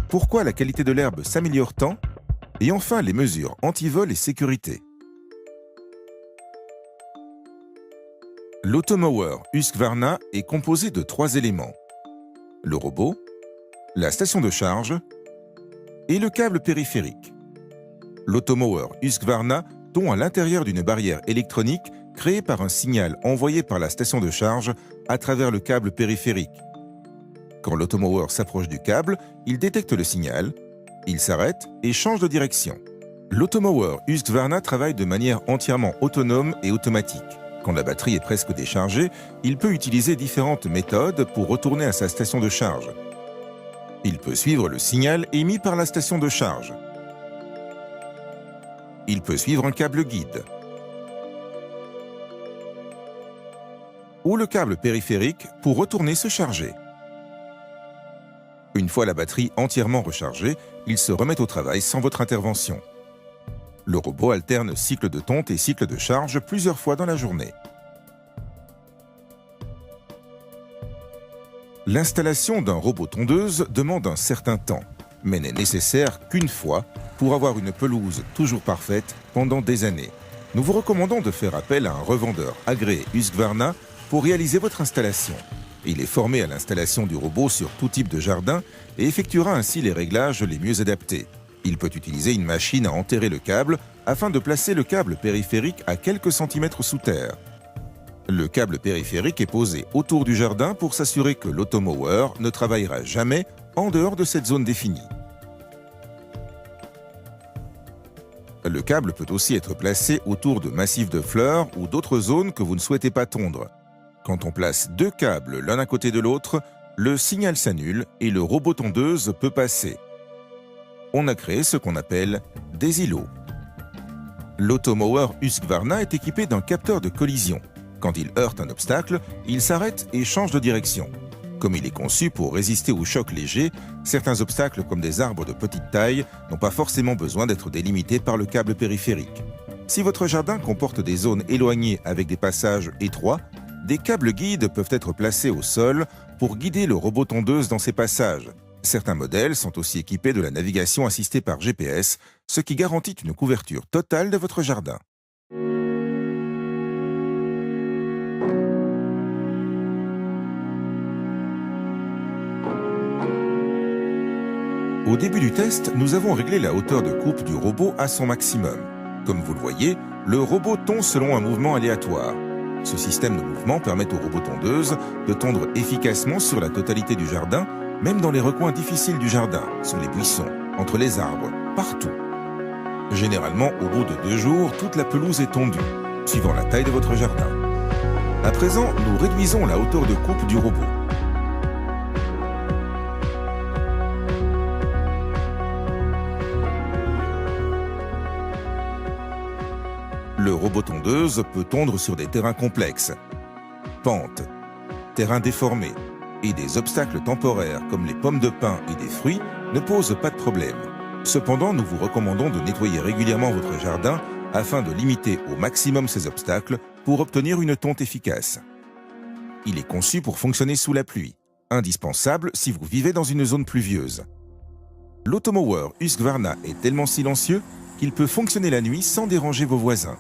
pourquoi la qualité de l'herbe s'améliore tant, et enfin les mesures anti-vol et sécurité. L'Automower Husqvarna est composé de 3 éléments. Le robot, la station de charge et le câble périphérique. L'Automower Husqvarna tombe à l'intérieur d'une barrière électronique créée par un signal envoyé par la station de charge à travers le câble périphérique. Quand l'Automower s'approche du câble, il détecte le signal, il s'arrête et change de direction. L'Automower Husqvarna travaille de manière entièrement autonome et automatique. Quand la batterie est presque déchargée, il peut utiliser différentes méthodes pour retourner à sa station de charge. Il peut suivre le signal émis par la station de charge. Il peut suivre un câble guide. Ou le câble périphérique pour retourner se charger. Une fois la batterie entièrement rechargée, il se remet au travail sans votre intervention. Le robot alterne cycle de tonte et cycle de charge plusieurs fois dans la journée. L'installation d'un robot tondeuse demande un certain temps, mais n'est nécessaire qu'une fois pour avoir une pelouse toujours parfaite pendant des années. Nous vous recommandons de faire appel à un revendeur agréé Husqvarna pour réaliser votre installation. Il est formé à l'installation du robot sur tout type de jardin et effectuera ainsi les réglages les mieux adaptés. Il peut utiliser une machine à enterrer le câble afin de placer le câble périphérique à quelques centimètres sous terre. Le câble périphérique est posé autour du jardin pour s'assurer que l'automower ne travaillera jamais en dehors de cette zone définie. Le câble peut aussi être placé autour de massifs de fleurs ou d'autres zones que vous ne souhaitez pas tondre. Quand on place deux câbles l'un à côté de l'autre, le signal s'annule et le robot tondeuse peut passer. On a créé ce qu'on appelle des îlots. L'automower Husqvarna est équipé d'un capteur de collision. Quand il heurte un obstacle, il s'arrête et change de direction. Comme il est conçu pour résister aux chocs légers, certains obstacles comme des arbres de petite taille n'ont pas forcément besoin d'être délimités par le câble périphérique. Si votre jardin comporte des zones éloignées avec des passages étroits, des câbles guides peuvent être placés au sol pour guider le robot tondeuse dans ces passages. Certains modèles sont aussi équipés de la navigation assistée par GPS, ce qui garantit une couverture totale de votre jardin. Au début du test, nous avons réglé la hauteur de coupe du robot à son maximum. Comme vous le voyez, le robot tond selon un mouvement aléatoire. Ce système de mouvement permet au robot tondeuse de tondre efficacement sur la totalité du jardin, même dans les recoins difficiles du jardin, sous les buissons, entre les arbres, partout. Généralement, au bout de 2 jours, toute la pelouse est tondue, suivant la taille de votre jardin. À présent, nous réduisons la hauteur de coupe du robot. Le robot tondeuse peut tondre sur des terrains complexes, pentes, terrains déformés et des obstacles temporaires comme les pommes de pin et des fruits ne posent pas de problème. Cependant, nous vous recommandons de nettoyer régulièrement votre jardin afin de limiter au maximum ces obstacles pour obtenir une tonte efficace. Il est conçu pour fonctionner sous la pluie, indispensable si vous vivez dans une zone pluvieuse. L'automower Husqvarna est tellement silencieux qu'il peut fonctionner la nuit sans déranger vos voisins.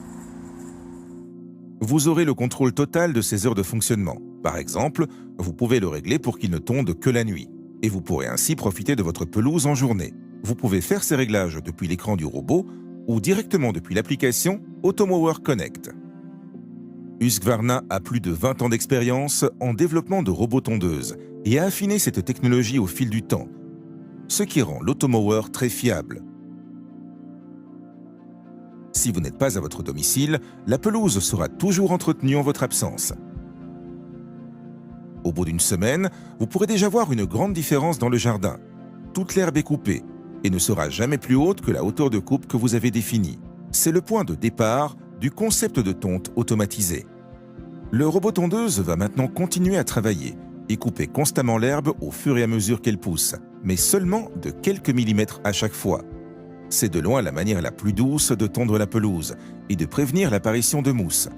Vous aurez le contrôle total de ses heures de fonctionnement. Par exemple, vous pouvez le régler pour qu'il ne tonde que la nuit, et vous pourrez ainsi profiter de votre pelouse en journée. Vous pouvez faire ces réglages depuis l'écran du robot ou directement depuis l'application Automower Connect. Husqvarna a plus de 20 ans d'expérience en développement de robots tondeuses et a affiné cette technologie au fil du temps, ce qui rend l'automower très fiable. Si vous n'êtes pas à votre domicile, la pelouse sera toujours entretenue en votre absence. Au bout d'une semaine, vous pourrez déjà voir une grande différence dans le jardin. Toute l'herbe est coupée et ne sera jamais plus haute que la hauteur de coupe que vous avez définie. C'est le point de départ du concept de tonte automatisé. Le robot tondeuse va maintenant continuer à travailler et couper constamment l'herbe au fur et à mesure qu'elle pousse, mais seulement de quelques millimètres à chaque fois. C'est de loin la manière la plus douce de tondre la pelouse et de prévenir l'apparition de mousse.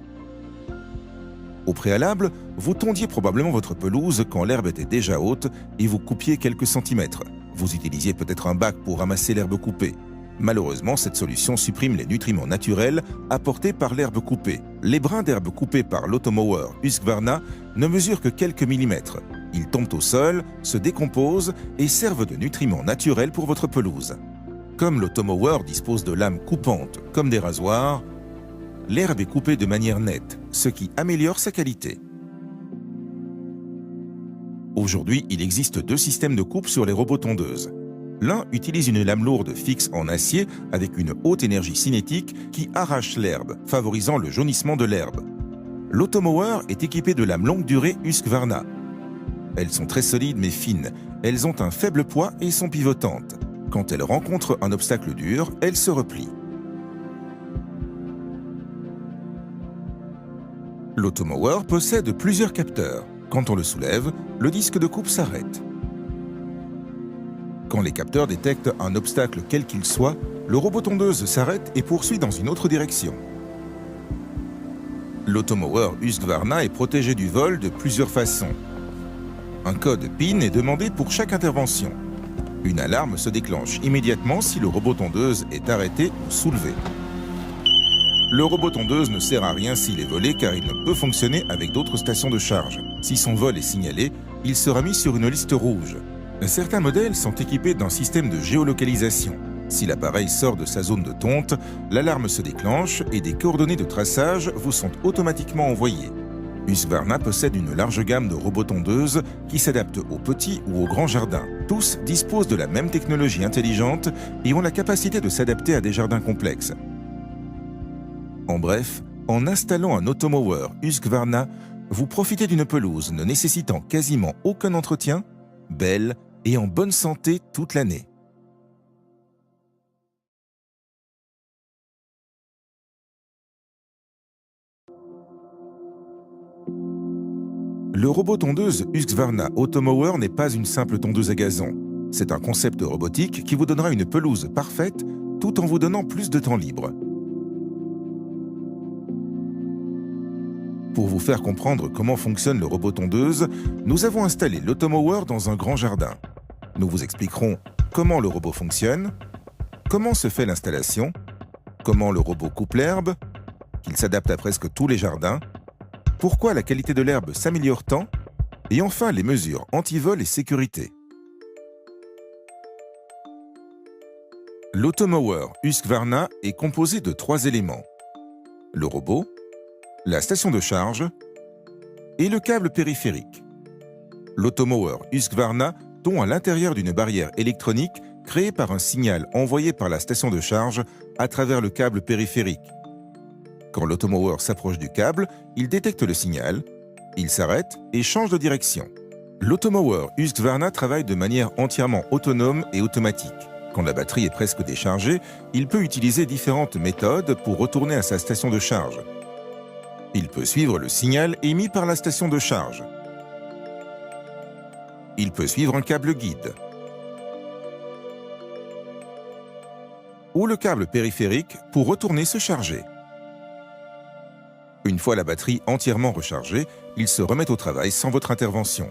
Au préalable, vous tondiez probablement votre pelouse quand l'herbe était déjà haute et vous coupiez quelques centimètres. Vous utilisiez peut-être un bac pour ramasser l'herbe coupée. Malheureusement, cette solution supprime les nutriments naturels apportés par l'herbe coupée. Les brins d'herbe coupés par l'automower Husqvarna ne mesurent que quelques millimètres. Ils tombent au sol, se décomposent et servent de nutriments naturels pour votre pelouse. Comme l'automower dispose de lames coupantes comme des rasoirs, l'herbe est coupée de manière nette, ce qui améliore sa qualité. Aujourd'hui, il existe 2 systèmes de coupe sur les robots tondeuses. L'un utilise une lame lourde fixe en acier avec une haute énergie cinétique qui arrache l'herbe, favorisant le jaunissement de l'herbe. L'automower est équipé de lames longue durée Husqvarna. Elles sont très solides mais fines, elles ont un faible poids et sont pivotantes. Quand elles rencontrent un obstacle dur, elles se replient. L'automower possède plusieurs capteurs. Quand on le soulève, le disque de coupe s'arrête. Quand les capteurs détectent un obstacle quel qu'il soit, le robot tondeuse s'arrête et poursuit dans une autre direction. L'automower Husqvarna est protégé du vol de plusieurs façons. Un code PIN est demandé pour chaque intervention. Une alarme se déclenche immédiatement si le robot tondeuse est arrêté ou soulevé. Le robot tondeuse ne sert à rien s'il est volé car il ne peut fonctionner avec d'autres stations de charge. Si son vol est signalé, il sera mis sur une liste rouge. Certains modèles sont équipés d'un système de géolocalisation. Si l'appareil sort de sa zone de tonte, l'alarme se déclenche et des coordonnées de traçage vous sont automatiquement envoyées. Husqvarna possède une large gamme de robots tondeuses qui s'adaptent aux petits ou aux grands jardins. Tous disposent de la même technologie intelligente et ont la capacité de s'adapter à des jardins complexes. En bref, en installant un automower Husqvarna, vous profitez d'une pelouse ne nécessitant quasiment aucun entretien, belle et en bonne santé toute l'année. Le robot tondeuse Husqvarna Automower n'est pas une simple tondeuse à gazon. C'est un concept robotique qui vous donnera une pelouse parfaite tout en vous donnant plus de temps libre. Pour vous faire comprendre comment fonctionne le robot tondeuse, nous avons installé l'Automower dans un grand jardin. Nous vous expliquerons comment le robot fonctionne, comment se fait l'installation, comment le robot coupe l'herbe, qu'il s'adapte à presque tous les jardins, pourquoi la qualité de l'herbe s'améliore tant, et enfin les mesures anti-vol et sécurité. L'Automower Husqvarna est composé de 3 éléments. Le robot, la station de charge et le câble périphérique. L'Automower Husqvarna tombe à l'intérieur d'une barrière électronique créée par un signal envoyé par la station de charge à travers le câble périphérique. Quand l'Automower s'approche du câble, il détecte le signal, il s'arrête et change de direction. L'Automower Husqvarna travaille de manière entièrement autonome et automatique. Quand la batterie est presque déchargée, il peut utiliser différentes méthodes pour retourner à sa station de charge. Il peut suivre le signal émis par la station de charge. Il peut suivre un câble guide. Ou le câble périphérique pour retourner se charger. Une fois la batterie entièrement rechargée, il se remet au travail sans votre intervention.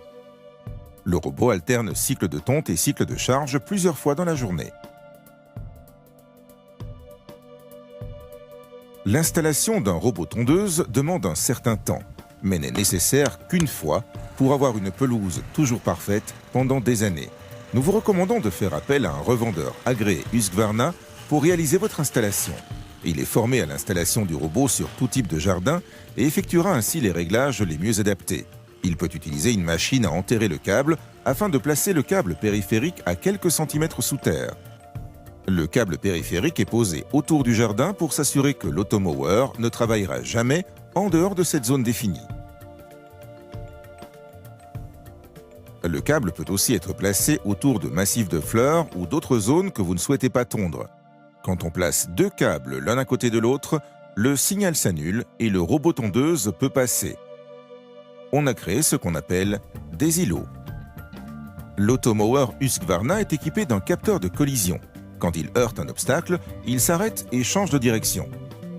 Le robot alterne cycle de tonte et cycle de charge plusieurs fois dans la journée. L'installation d'un robot tondeuse demande un certain temps, mais n'est nécessaire qu'une fois pour avoir une pelouse toujours parfaite pendant des années. Nous vous recommandons de faire appel à un revendeur agréé Husqvarna pour réaliser votre installation. Il est formé à l'installation du robot sur tout type de jardin et effectuera ainsi les réglages les mieux adaptés. Il peut utiliser une machine à enterrer le câble afin de placer le câble périphérique à quelques centimètres sous terre. Le câble périphérique est posé autour du jardin pour s'assurer que l'Automower ne travaillera jamais en dehors de cette zone définie. Le câble peut aussi être placé autour de massifs de fleurs ou d'autres zones que vous ne souhaitez pas tondre. Quand on place 2 câbles l'un à côté de l'autre, le signal s'annule et le robot tondeuse peut passer. On a créé ce qu'on appelle des îlots. L'Automower Husqvarna est équipé d'un capteur de collision. Quand il heurte un obstacle, il s'arrête et change de direction.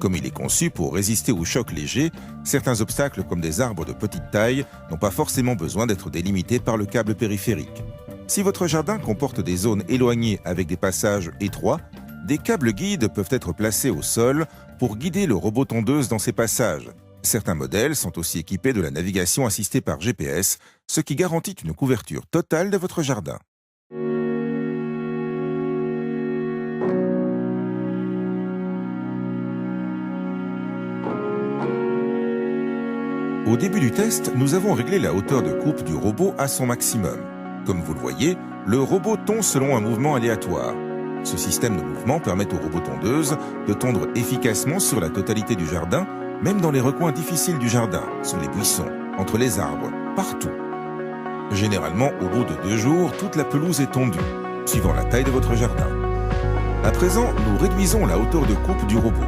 Comme il est conçu pour résister aux chocs légers, certains obstacles comme des arbres de petite taille n'ont pas forcément besoin d'être délimités par le câble périphérique. Si votre jardin comporte des zones éloignées avec des passages étroits, des câbles guides peuvent être placés au sol pour guider le robot tondeuse dans ces passages. Certains modèles sont aussi équipés de la navigation assistée par GPS, ce qui garantit une couverture totale de votre jardin. Au début du test, nous avons réglé la hauteur de coupe du robot à son maximum. Comme vous le voyez, le robot tond selon un mouvement aléatoire. Ce système de mouvement permet au robot tondeuse de tondre efficacement sur la totalité du jardin, même dans les recoins difficiles du jardin, sous les buissons, entre les arbres, partout. Généralement, au bout de 2 jours, toute la pelouse est tondue, suivant la taille de votre jardin. À présent, nous réduisons la hauteur de coupe du robot.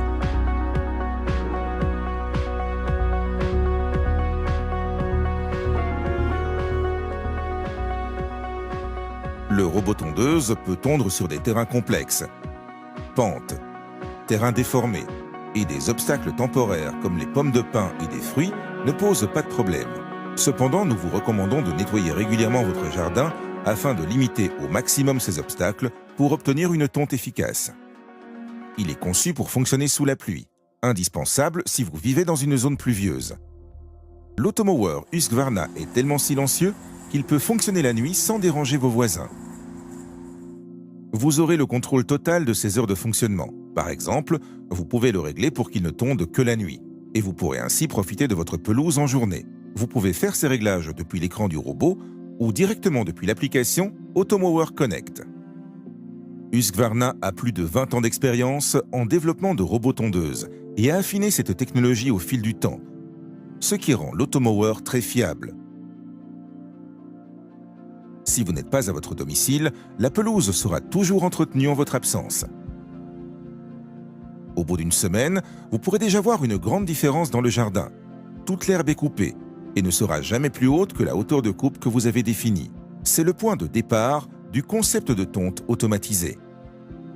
Le robot tondeuse peut tondre sur des terrains complexes, pentes, terrains déformés, et des obstacles temporaires comme les pommes de pin et des fruits ne posent pas de problème. Cependant, nous vous recommandons de nettoyer régulièrement votre jardin afin de limiter au maximum ces obstacles pour obtenir une tonte efficace. Il est conçu pour fonctionner sous la pluie, indispensable si vous vivez dans une zone pluvieuse. L'automower Husqvarna est tellement silencieux qu'il peut fonctionner la nuit sans déranger vos voisins. Vous aurez le contrôle total de ses heures de fonctionnement. Par exemple, vous pouvez le régler pour qu'il ne tonde que la nuit, et vous pourrez ainsi profiter de votre pelouse en journée. Vous pouvez faire ces réglages depuis l'écran du robot ou directement depuis l'application Automower Connect. Husqvarna a plus de 20 ans d'expérience en développement de robots tondeuses et a affiné cette technologie au fil du temps, ce qui rend l'automower très fiable. Si vous n'êtes pas à votre domicile, la pelouse sera toujours entretenue en votre absence. Au bout d'une semaine, vous pourrez déjà voir une grande différence dans le jardin. Toute l'herbe est coupée et ne sera jamais plus haute que la hauteur de coupe que vous avez définie. C'est le point de départ du concept de tonte automatisé.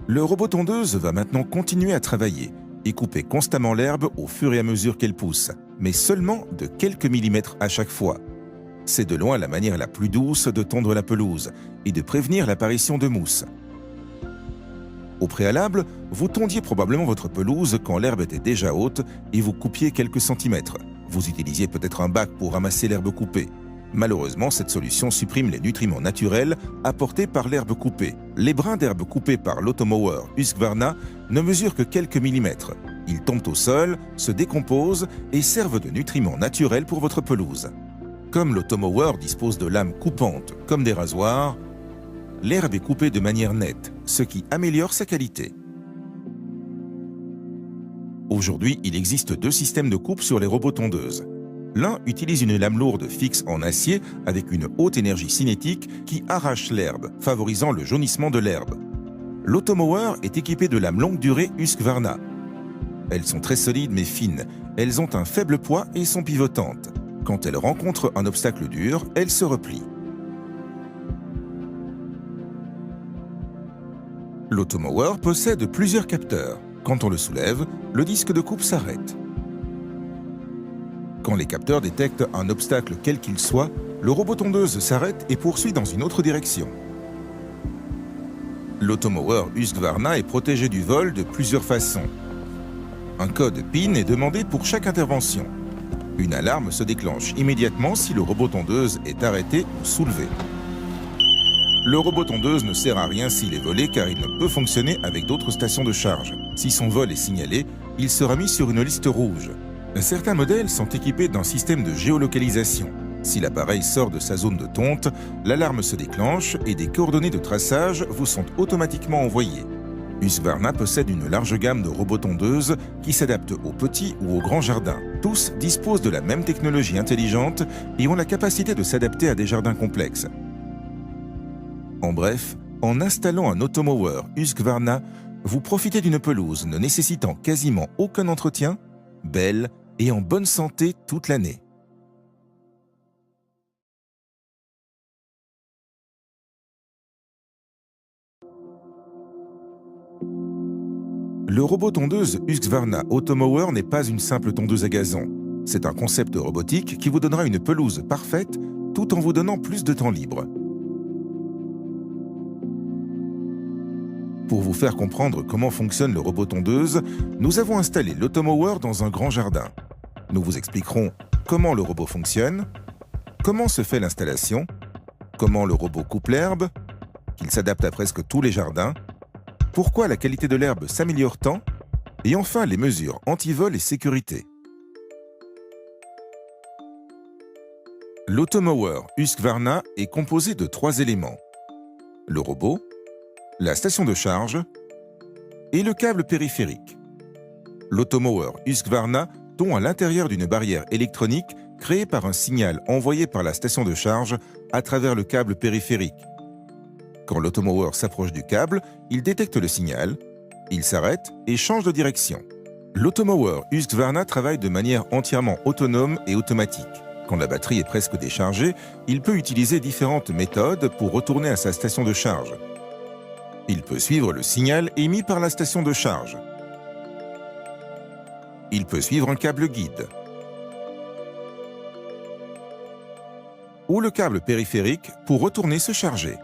Le robot tondeuse va maintenant continuer à travailler et couper constamment l'herbe au fur et à mesure qu'elle pousse, mais seulement de quelques millimètres à chaque fois. C'est de loin la manière la plus douce de tondre la pelouse et de prévenir l'apparition de mousse. Au préalable, vous tondiez probablement votre pelouse quand l'herbe était déjà haute et vous coupiez quelques centimètres. Vous utilisiez peut-être un bac pour ramasser l'herbe coupée. Malheureusement, cette solution supprime les nutriments naturels apportés par l'herbe coupée. Les brins d'herbe coupés par l'automower Husqvarna ne mesurent que quelques millimètres. Ils tombent au sol, se décomposent et servent de nutriments naturels pour votre pelouse. Comme l'automower dispose de lames coupantes comme des rasoirs, l'herbe est coupée de manière nette, ce qui améliore sa qualité. Aujourd'hui, il existe 2 systèmes de coupe sur les robots tondeuses. L'un utilise une lame lourde fixe en acier avec une haute énergie cinétique qui arrache l'herbe, favorisant le jaunissement de l'herbe. L'automower est équipé de lames longue durée Husqvarna. Elles sont très solides mais fines, elles ont un faible poids et sont pivotantes. Quand elles rencontrent un obstacle dur, elles se replient. L'automower possède plusieurs capteurs. Quand on le soulève, le disque de coupe s'arrête. Quand les capteurs détectent un obstacle quel qu'il soit, le robot tondeuse s'arrête et poursuit dans une autre direction. L'automower Husqvarna est protégé du vol de plusieurs façons. Un code PIN est demandé pour chaque intervention. Une alarme se déclenche immédiatement si le robot tondeuse est arrêté ou soulevé. Le robot tondeuse ne sert à rien s'il est volé car il ne peut fonctionner avec d'autres stations de charge. Si son vol est signalé, il sera mis sur une liste rouge. Certains modèles sont équipés d'un système de géolocalisation. Si l'appareil sort de sa zone de tonte, l'alarme se déclenche et des coordonnées de traçage vous sont automatiquement envoyées. Husqvarna possède une large gamme de robots tondeuses qui s'adaptent aux petits ou aux grands jardins. Tous disposent de la même technologie intelligente et ont la capacité de s'adapter à des jardins complexes. En bref, en installant un automower Husqvarna, vous profitez d'une pelouse ne nécessitant quasiment aucun entretien, belle et en bonne santé toute l'année. Le robot tondeuse Husqvarna Automower n'est pas une simple tondeuse à gazon. C'est un concept robotique qui vous donnera une pelouse parfaite tout en vous donnant plus de temps libre. Pour vous faire comprendre comment fonctionne le robot tondeuse, nous avons installé l'automower dans un grand jardin. Nous vous expliquerons comment le robot fonctionne, comment se fait l'installation, comment le robot coupe l'herbe, qu'il s'adapte à presque tous les jardins, pourquoi la qualité de l'herbe s'améliore tant, et enfin les mesures anti-vol et sécurité. L'automower Husqvarna est composé de 3 éléments. Le robot, la station de charge et le câble périphérique. L'automower Husqvarna tombe à l'intérieur d'une barrière électronique créée par un signal envoyé par la station de charge à travers le câble périphérique. Quand l'automower s'approche du câble, il détecte le signal, il s'arrête et change de direction. L'automower Husqvarna travaille de manière entièrement autonome et automatique. Quand la batterie est presque déchargée, il peut utiliser différentes méthodes pour retourner à sa station de charge. Il peut suivre le signal émis par la station de charge. Il peut suivre un câble guide. ou le câble périphérique pour retourner se charger.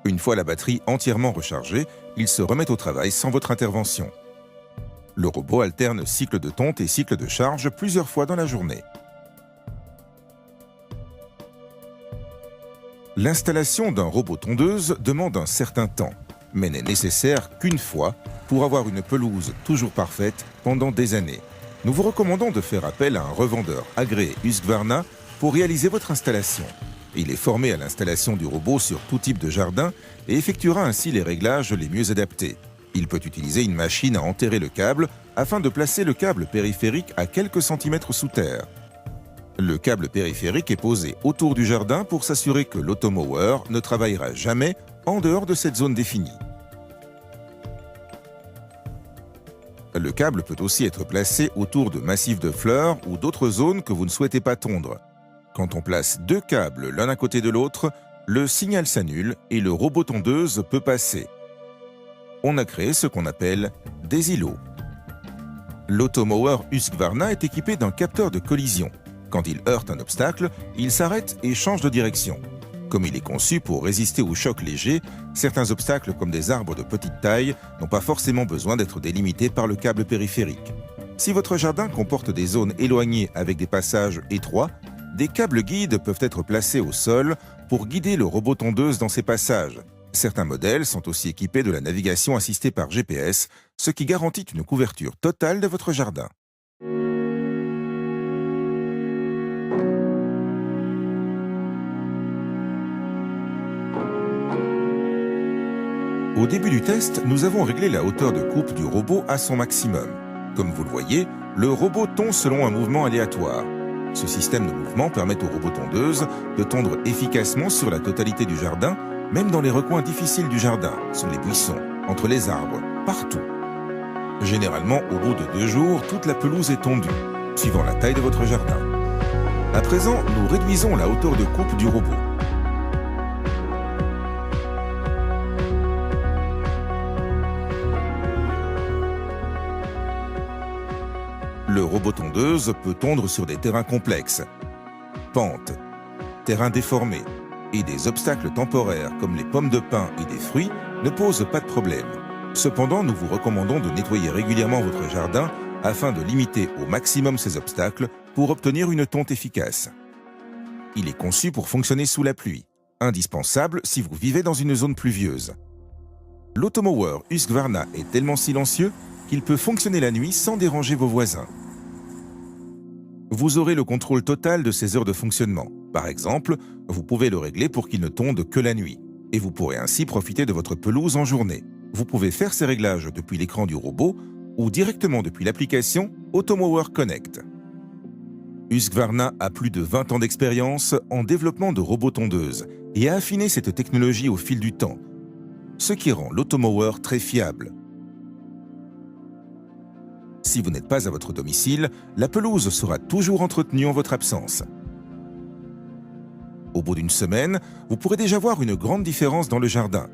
Une fois la batterie entièrement rechargée, il se remet au travail sans votre intervention. Le robot alterne cycle de tonte et cycle de charge plusieurs fois dans la journée. L'installation d'un robot tondeuse demande un certain temps, mais n'est nécessaire qu'une fois pour avoir une pelouse toujours parfaite pendant des années. Nous vous recommandons de faire appel à un revendeur agréé Husqvarna pour réaliser votre installation. Il est formé à l'installation du robot sur tout type de jardin et effectuera ainsi les réglages les mieux adaptés. Il peut utiliser une machine à enterrer le câble afin de placer le câble périphérique à quelques centimètres sous terre. Le câble périphérique est posé autour du jardin pour s'assurer que l'automower ne travaillera jamais en dehors de cette zone définie. Le câble peut aussi être placé autour de massifs de fleurs ou d'autres zones que vous ne souhaitez pas tondre. Quand on place deux câbles l'un à côté de l'autre, le signal s'annule et le robot tondeuse peut passer. On a créé ce qu'on appelle des îlots. L'automower Husqvarna est équipé d'un capteur de collision. Quand il heurte un obstacle, il s'arrête et change de direction. Comme il est conçu pour résister aux chocs légers, certains obstacles comme des arbres de petite taille n'ont pas forcément besoin d'être délimités par le câble périphérique. Si votre jardin comporte des zones éloignées avec des passages étroits, des câbles guides peuvent être placés au sol pour guider le robot tondeuse dans ces passages. Certains modèles sont aussi équipés de la navigation assistée par GPS, ce qui garantit une couverture totale de votre jardin. Au début du test, nous avons réglé la hauteur de coupe du robot à son maximum. Comme vous le voyez, le robot tond selon un mouvement aléatoire. Ce système de mouvement permet au robot tondeuse de tondre efficacement sur la totalité du jardin, même dans les recoins difficiles du jardin, sur les buissons, entre les arbres, partout. Généralement, au bout de 2 jours, toute la pelouse est tondue, suivant la taille de votre jardin. À présent, nous réduisons la hauteur de coupe du robot. Le robot tondeuse peut tondre sur des terrains complexes, pentes, terrains déformés, et des obstacles temporaires comme les pommes de pin et des fruits ne posent pas de problème. Cependant, nous vous recommandons de nettoyer régulièrement votre jardin afin de limiter au maximum ces obstacles pour obtenir une tonte efficace. Il est conçu pour fonctionner sous la pluie, indispensable si vous vivez dans une zone pluvieuse. L'automower Husqvarna est tellement silencieux qu'il peut fonctionner la nuit sans déranger vos voisins. Vous aurez le contrôle total de ses heures de fonctionnement. Par exemple, vous pouvez le régler pour qu'il ne tonde que la nuit, et vous pourrez ainsi profiter de votre pelouse en journée. Vous pouvez faire ces réglages depuis l'écran du robot ou directement depuis l'application Automower Connect. Husqvarna a plus de 20 ans d'expérience en développement de robots tondeuses et a affiné cette technologie au fil du temps, ce qui rend l'automower très fiable. Si vous n'êtes pas à votre domicile, la pelouse sera toujours entretenue en votre absence. Au bout d'une semaine, vous pourrez déjà voir une grande différence dans le jardin.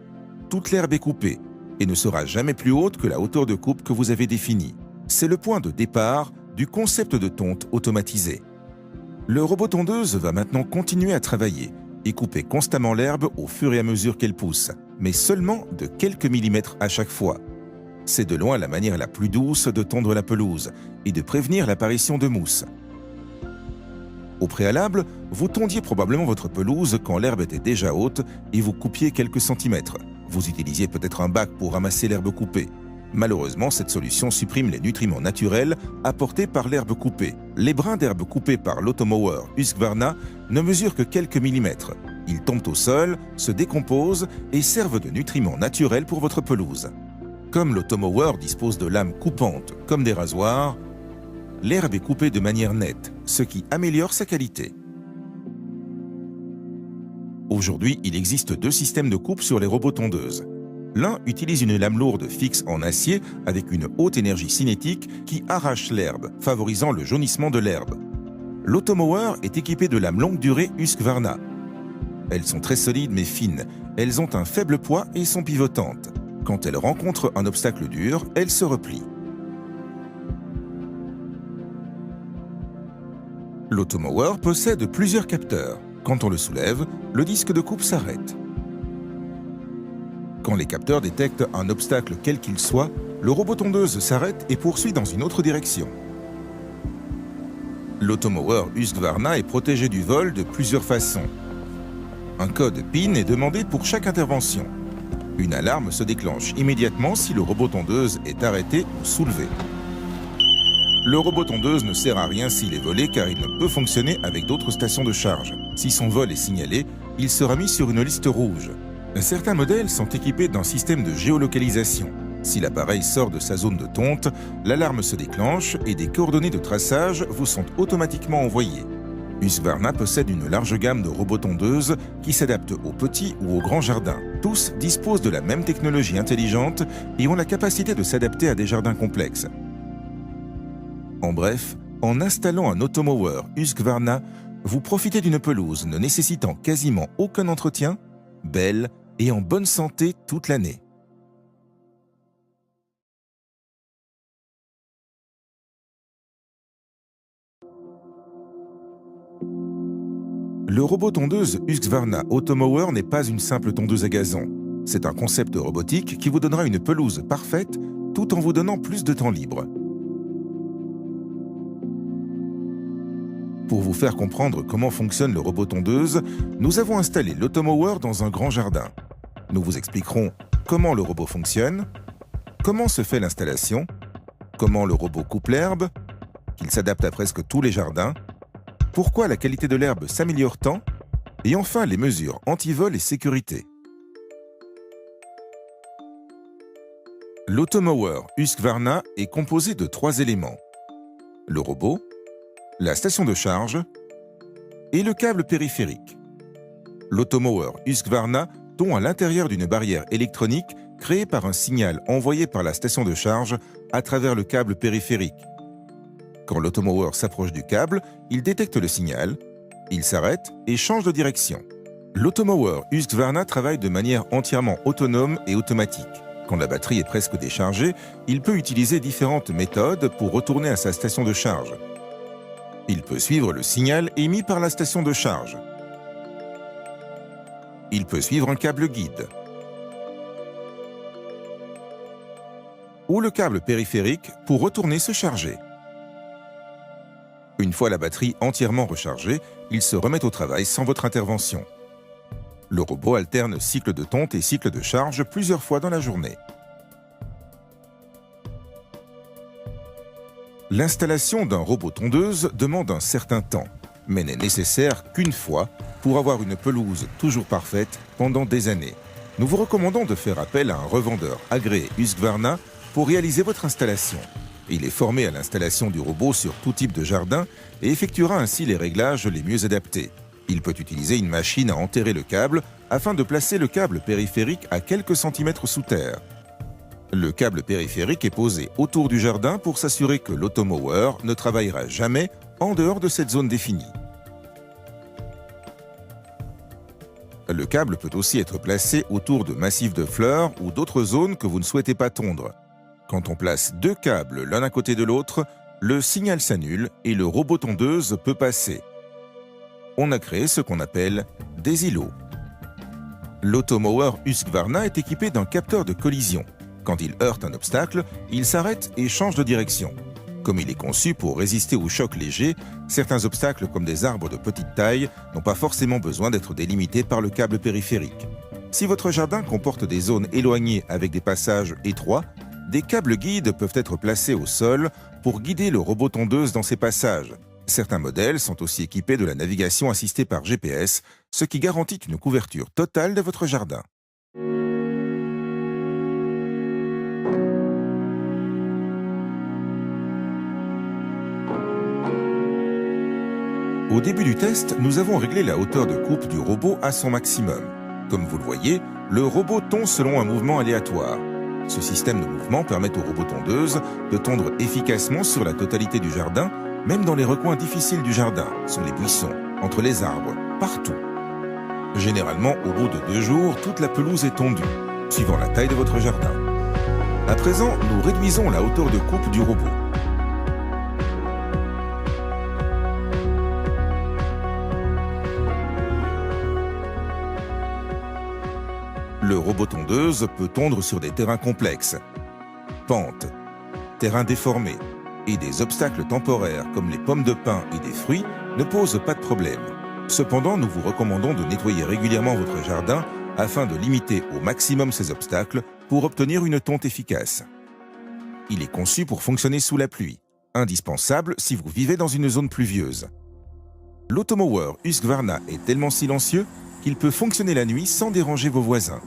Toute l'herbe est coupée et ne sera jamais plus haute que la hauteur de coupe que vous avez définie. C'est le point de départ du concept de tonte automatisé. Le robot tondeuse va maintenant continuer à travailler et couper constamment l'herbe au fur et à mesure qu'elle pousse, mais seulement de quelques millimètres à chaque fois. C'est de loin la manière la plus douce de tondre la pelouse et de prévenir l'apparition de mousse. Au préalable, vous tondiez probablement votre pelouse quand l'herbe était déjà haute et vous coupiez quelques centimètres. Vous utilisiez peut-être un bac pour ramasser l'herbe coupée. Malheureusement, cette solution supprime les nutriments naturels apportés par l'herbe coupée. Les brins d'herbe coupés par l'automower Husqvarna ne mesurent que quelques millimètres. Ils tombent au sol, se décomposent et servent de nutriments naturels pour votre pelouse. Comme l'automower dispose de lames coupantes comme des rasoirs, l'herbe est coupée de manière nette, ce qui améliore sa qualité. Aujourd'hui, il existe 2 systèmes de coupe sur les robots tondeuses. L'un utilise une lame lourde fixe en acier avec une haute énergie cinétique qui arrache l'herbe, favorisant le jaunissement de l'herbe. L'automower est équipé de lames longue durée Husqvarna. Elles sont très solides mais fines, elles ont un faible poids et sont pivotantes. Quand elles rencontrent un obstacle dur, elles se replient. L'automower possède plusieurs capteurs. Quand on le soulève, le disque de coupe s'arrête. Quand les capteurs détectent un obstacle quel qu'il soit, le robot tondeuse s'arrête et poursuit dans une autre direction. L'automower Husqvarna est protégé du vol de plusieurs façons. Un code PIN est demandé pour chaque intervention. Une alarme se déclenche immédiatement si le robot tondeuse est arrêté ou soulevé. Le robot tondeuse ne sert à rien s'il est volé car il ne peut fonctionner avec d'autres stations de charge. Si son vol est signalé, il sera mis sur une liste rouge. Certains modèles sont équipés d'un système de géolocalisation. Si l'appareil sort de sa zone de tonte, l'alarme se déclenche et des coordonnées de traçage vous sont automatiquement envoyées. Husqvarna possède une large gamme de robots tondeuses qui s'adaptent aux petits ou aux grands jardins. Tous disposent de la même technologie intelligente et ont la capacité de s'adapter à des jardins complexes. En bref, en installant un automower Husqvarna, vous profitez d'une pelouse ne nécessitant quasiment aucun entretien, belle et en bonne santé toute l'année. Le robot tondeuse Husqvarna Automower n'est pas une simple tondeuse à gazon. C'est un concept robotique qui vous donnera une pelouse parfaite tout en vous donnant plus de temps libre. Pour vous faire comprendre comment fonctionne le robot tondeuse, nous avons installé l'automower dans un grand jardin. Nous vous expliquerons comment le robot fonctionne, comment se fait l'installation, comment le robot coupe l'herbe, qu'il s'adapte à presque tous les jardins, pourquoi la qualité de l'herbe s'améliore tant, et enfin les mesures anti-vol et sécurité. L'automower Husqvarna est composé de 3 éléments: le robot, la station de charge et le câble périphérique. L'automower Husqvarna tombe à l'intérieur d'une barrière électronique créée par un signal envoyé par la station de charge à travers le câble périphérique. Quand l'automower s'approche du câble, il détecte le signal, il s'arrête et change de direction. L'automower Husqvarna travaille de manière entièrement autonome et automatique. Quand la batterie est presque déchargée, il peut utiliser différentes méthodes pour retourner à sa station de charge. Il peut suivre le signal émis par la station de charge. Il peut suivre un câble guide ou le câble périphérique pour retourner se charger. Une fois la batterie entièrement rechargée, il se remet au travail sans votre intervention. Le robot alterne cycle de tonte et cycle de charge plusieurs fois dans la journée. L'installation d'un robot tondeuse demande un certain temps, mais n'est nécessaire qu'une fois pour avoir une pelouse toujours parfaite pendant des années. Nous vous recommandons de faire appel à un revendeur agréé Husqvarna pour réaliser votre installation. Il est formé à l'installation du robot sur tout type de jardin et effectuera ainsi les réglages les mieux adaptés. Il peut utiliser une machine à enterrer le câble afin de placer le câble périphérique à quelques centimètres sous terre. Le câble périphérique est posé autour du jardin pour s'assurer que l'automower ne travaillera jamais en dehors de cette zone définie. Le câble peut aussi être placé autour de massifs de fleurs ou d'autres zones que vous ne souhaitez pas tondre. Quand on place 2 câbles l'un à côté de l'autre, le signal s'annule et le robot tondeuse peut passer. On a créé ce qu'on appelle des îlots. L'automower Husqvarna est équipé d'un capteur de collision. Quand il heurte un obstacle, il s'arrête et change de direction. Comme il est conçu pour résister aux chocs légers, certains obstacles comme des arbres de petite taille n'ont pas forcément besoin d'être délimités par le câble périphérique. Si votre jardin comporte des zones éloignées avec des passages étroits, des câbles guides peuvent être placés au sol pour guider le robot tondeuse dans ces passages. Certains modèles sont aussi équipés de la navigation assistée par GPS, ce qui garantit une couverture totale de votre jardin. Au début du test, nous avons réglé la hauteur de coupe du robot à son maximum. Comme vous le voyez, le robot tond selon un mouvement aléatoire. Ce système de mouvement permet au robot tondeuse de tondre efficacement sur la totalité du jardin, même dans les recoins difficiles du jardin, sur les buissons, entre les arbres, partout. Généralement, au bout de 2 jours, toute la pelouse est tondue, suivant la taille de votre jardin. À présent, nous réduisons la hauteur de coupe du robot. Le robot tondeuse peut tondre sur des terrains complexes, pentes, terrains déformés et des obstacles temporaires comme les pommes de pin et des fruits ne posent pas de problème. Cependant, nous vous recommandons de nettoyer régulièrement votre jardin afin de limiter au maximum ces obstacles pour obtenir une tonte efficace. Il est conçu pour fonctionner sous la pluie, indispensable si vous vivez dans une zone pluvieuse. L'automower Husqvarna est tellement silencieux qu'il peut fonctionner la nuit sans déranger vos voisins.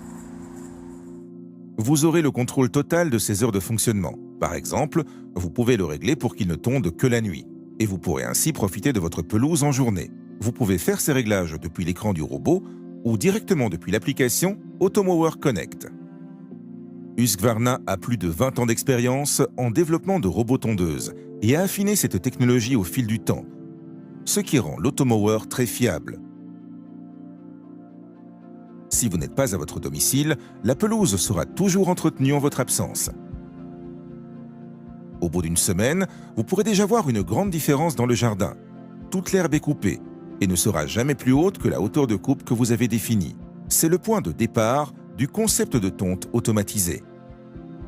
Vous aurez le contrôle total de ses heures de fonctionnement. Par exemple, vous pouvez le régler pour qu'il ne tonde que la nuit, et vous pourrez ainsi profiter de votre pelouse en journée. Vous pouvez faire ces réglages depuis l'écran du robot ou directement depuis l'application Automower Connect. Husqvarna a plus de 20 ans d'expérience en développement de robots tondeuses et a affiné cette technologie au fil du temps, ce qui rend l'automower très fiable. Si vous n'êtes pas à votre domicile, la pelouse sera toujours entretenue en votre absence. Au bout d'une semaine, vous pourrez déjà voir une grande différence dans le jardin. Toute l'herbe est coupée et ne sera jamais plus haute que la hauteur de coupe que vous avez définie. C'est le point de départ du concept de tonte automatisé.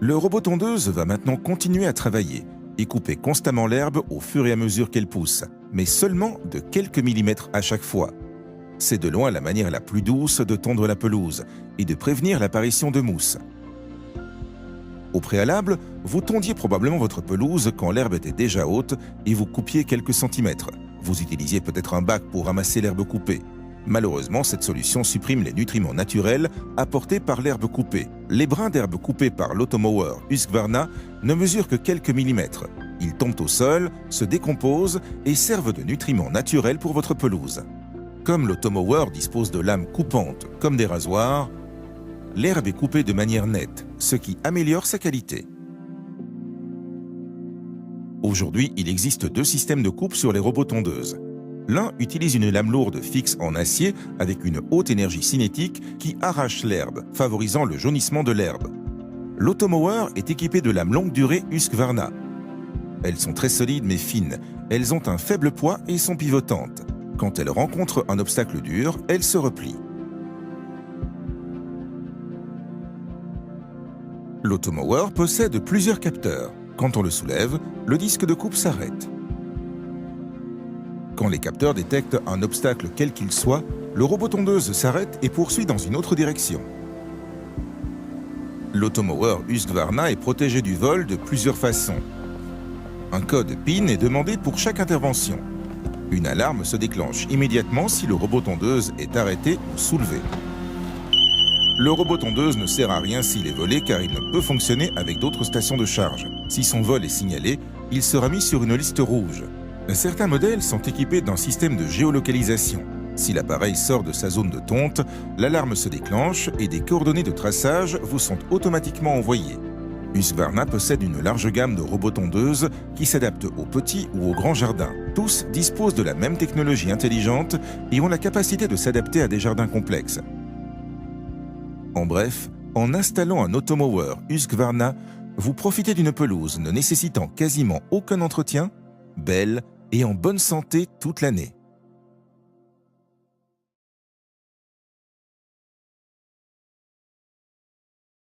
Le robot tondeuse va maintenant continuer à travailler et couper constamment l'herbe au fur et à mesure qu'elle pousse, mais seulement de quelques millimètres à chaque fois. C'est de loin la manière la plus douce de tondre la pelouse et de prévenir l'apparition de mousse. Au préalable, vous tondiez probablement votre pelouse quand l'herbe était déjà haute et vous coupiez quelques centimètres. Vous utilisiez peut-être un bac pour ramasser l'herbe coupée. Malheureusement, cette solution supprime les nutriments naturels apportés par l'herbe coupée. Les brins d'herbe coupés par l'automower Husqvarna ne mesurent que quelques millimètres. Ils tombent au sol, se décomposent et servent de nutriments naturels pour votre pelouse. Comme l'automower dispose de lames coupantes comme des rasoirs, l'herbe est coupée de manière nette, ce qui améliore sa qualité. Aujourd'hui, il existe deux systèmes de coupe sur les robots tondeuses. L'un utilise une lame lourde fixe en acier avec une haute énergie cinétique qui arrache l'herbe, favorisant le jaunissement de l'herbe. L'automower est équipé de lames longue durée Husqvarna. Elles sont très solides mais fines, elles ont un faible poids et sont pivotantes. Quand elles rencontrent un obstacle dur, elles se replient. L'automower possède plusieurs capteurs. Quand on le soulève, le disque de coupe s'arrête. Quand les capteurs détectent un obstacle quel qu'il soit, le robot tondeuse s'arrête et poursuit dans une autre direction. L'automower Husqvarna est protégé du vol de plusieurs façons. Un code PIN est demandé pour chaque intervention. Une alarme se déclenche immédiatement si le robot tondeuse est arrêté ou soulevé. Le robot tondeuse ne sert à rien s'il est volé car il ne peut fonctionner avec d'autres stations de charge. Si son vol est signalé, il sera mis sur une liste rouge. Certains modèles sont équipés d'un système de géolocalisation. Si l'appareil sort de sa zone de tonte, l'alarme se déclenche et des coordonnées de traçage vous sont automatiquement envoyées. Husqvarna possède une large gamme de robots tondeuses qui s'adaptent aux petits ou aux grands jardins. Tous disposent de la même technologie intelligente et ont la capacité de s'adapter à des jardins complexes. En bref, en installant un automower Husqvarna, vous profitez d'une pelouse ne nécessitant quasiment aucun entretien, belle et en bonne santé toute l'année.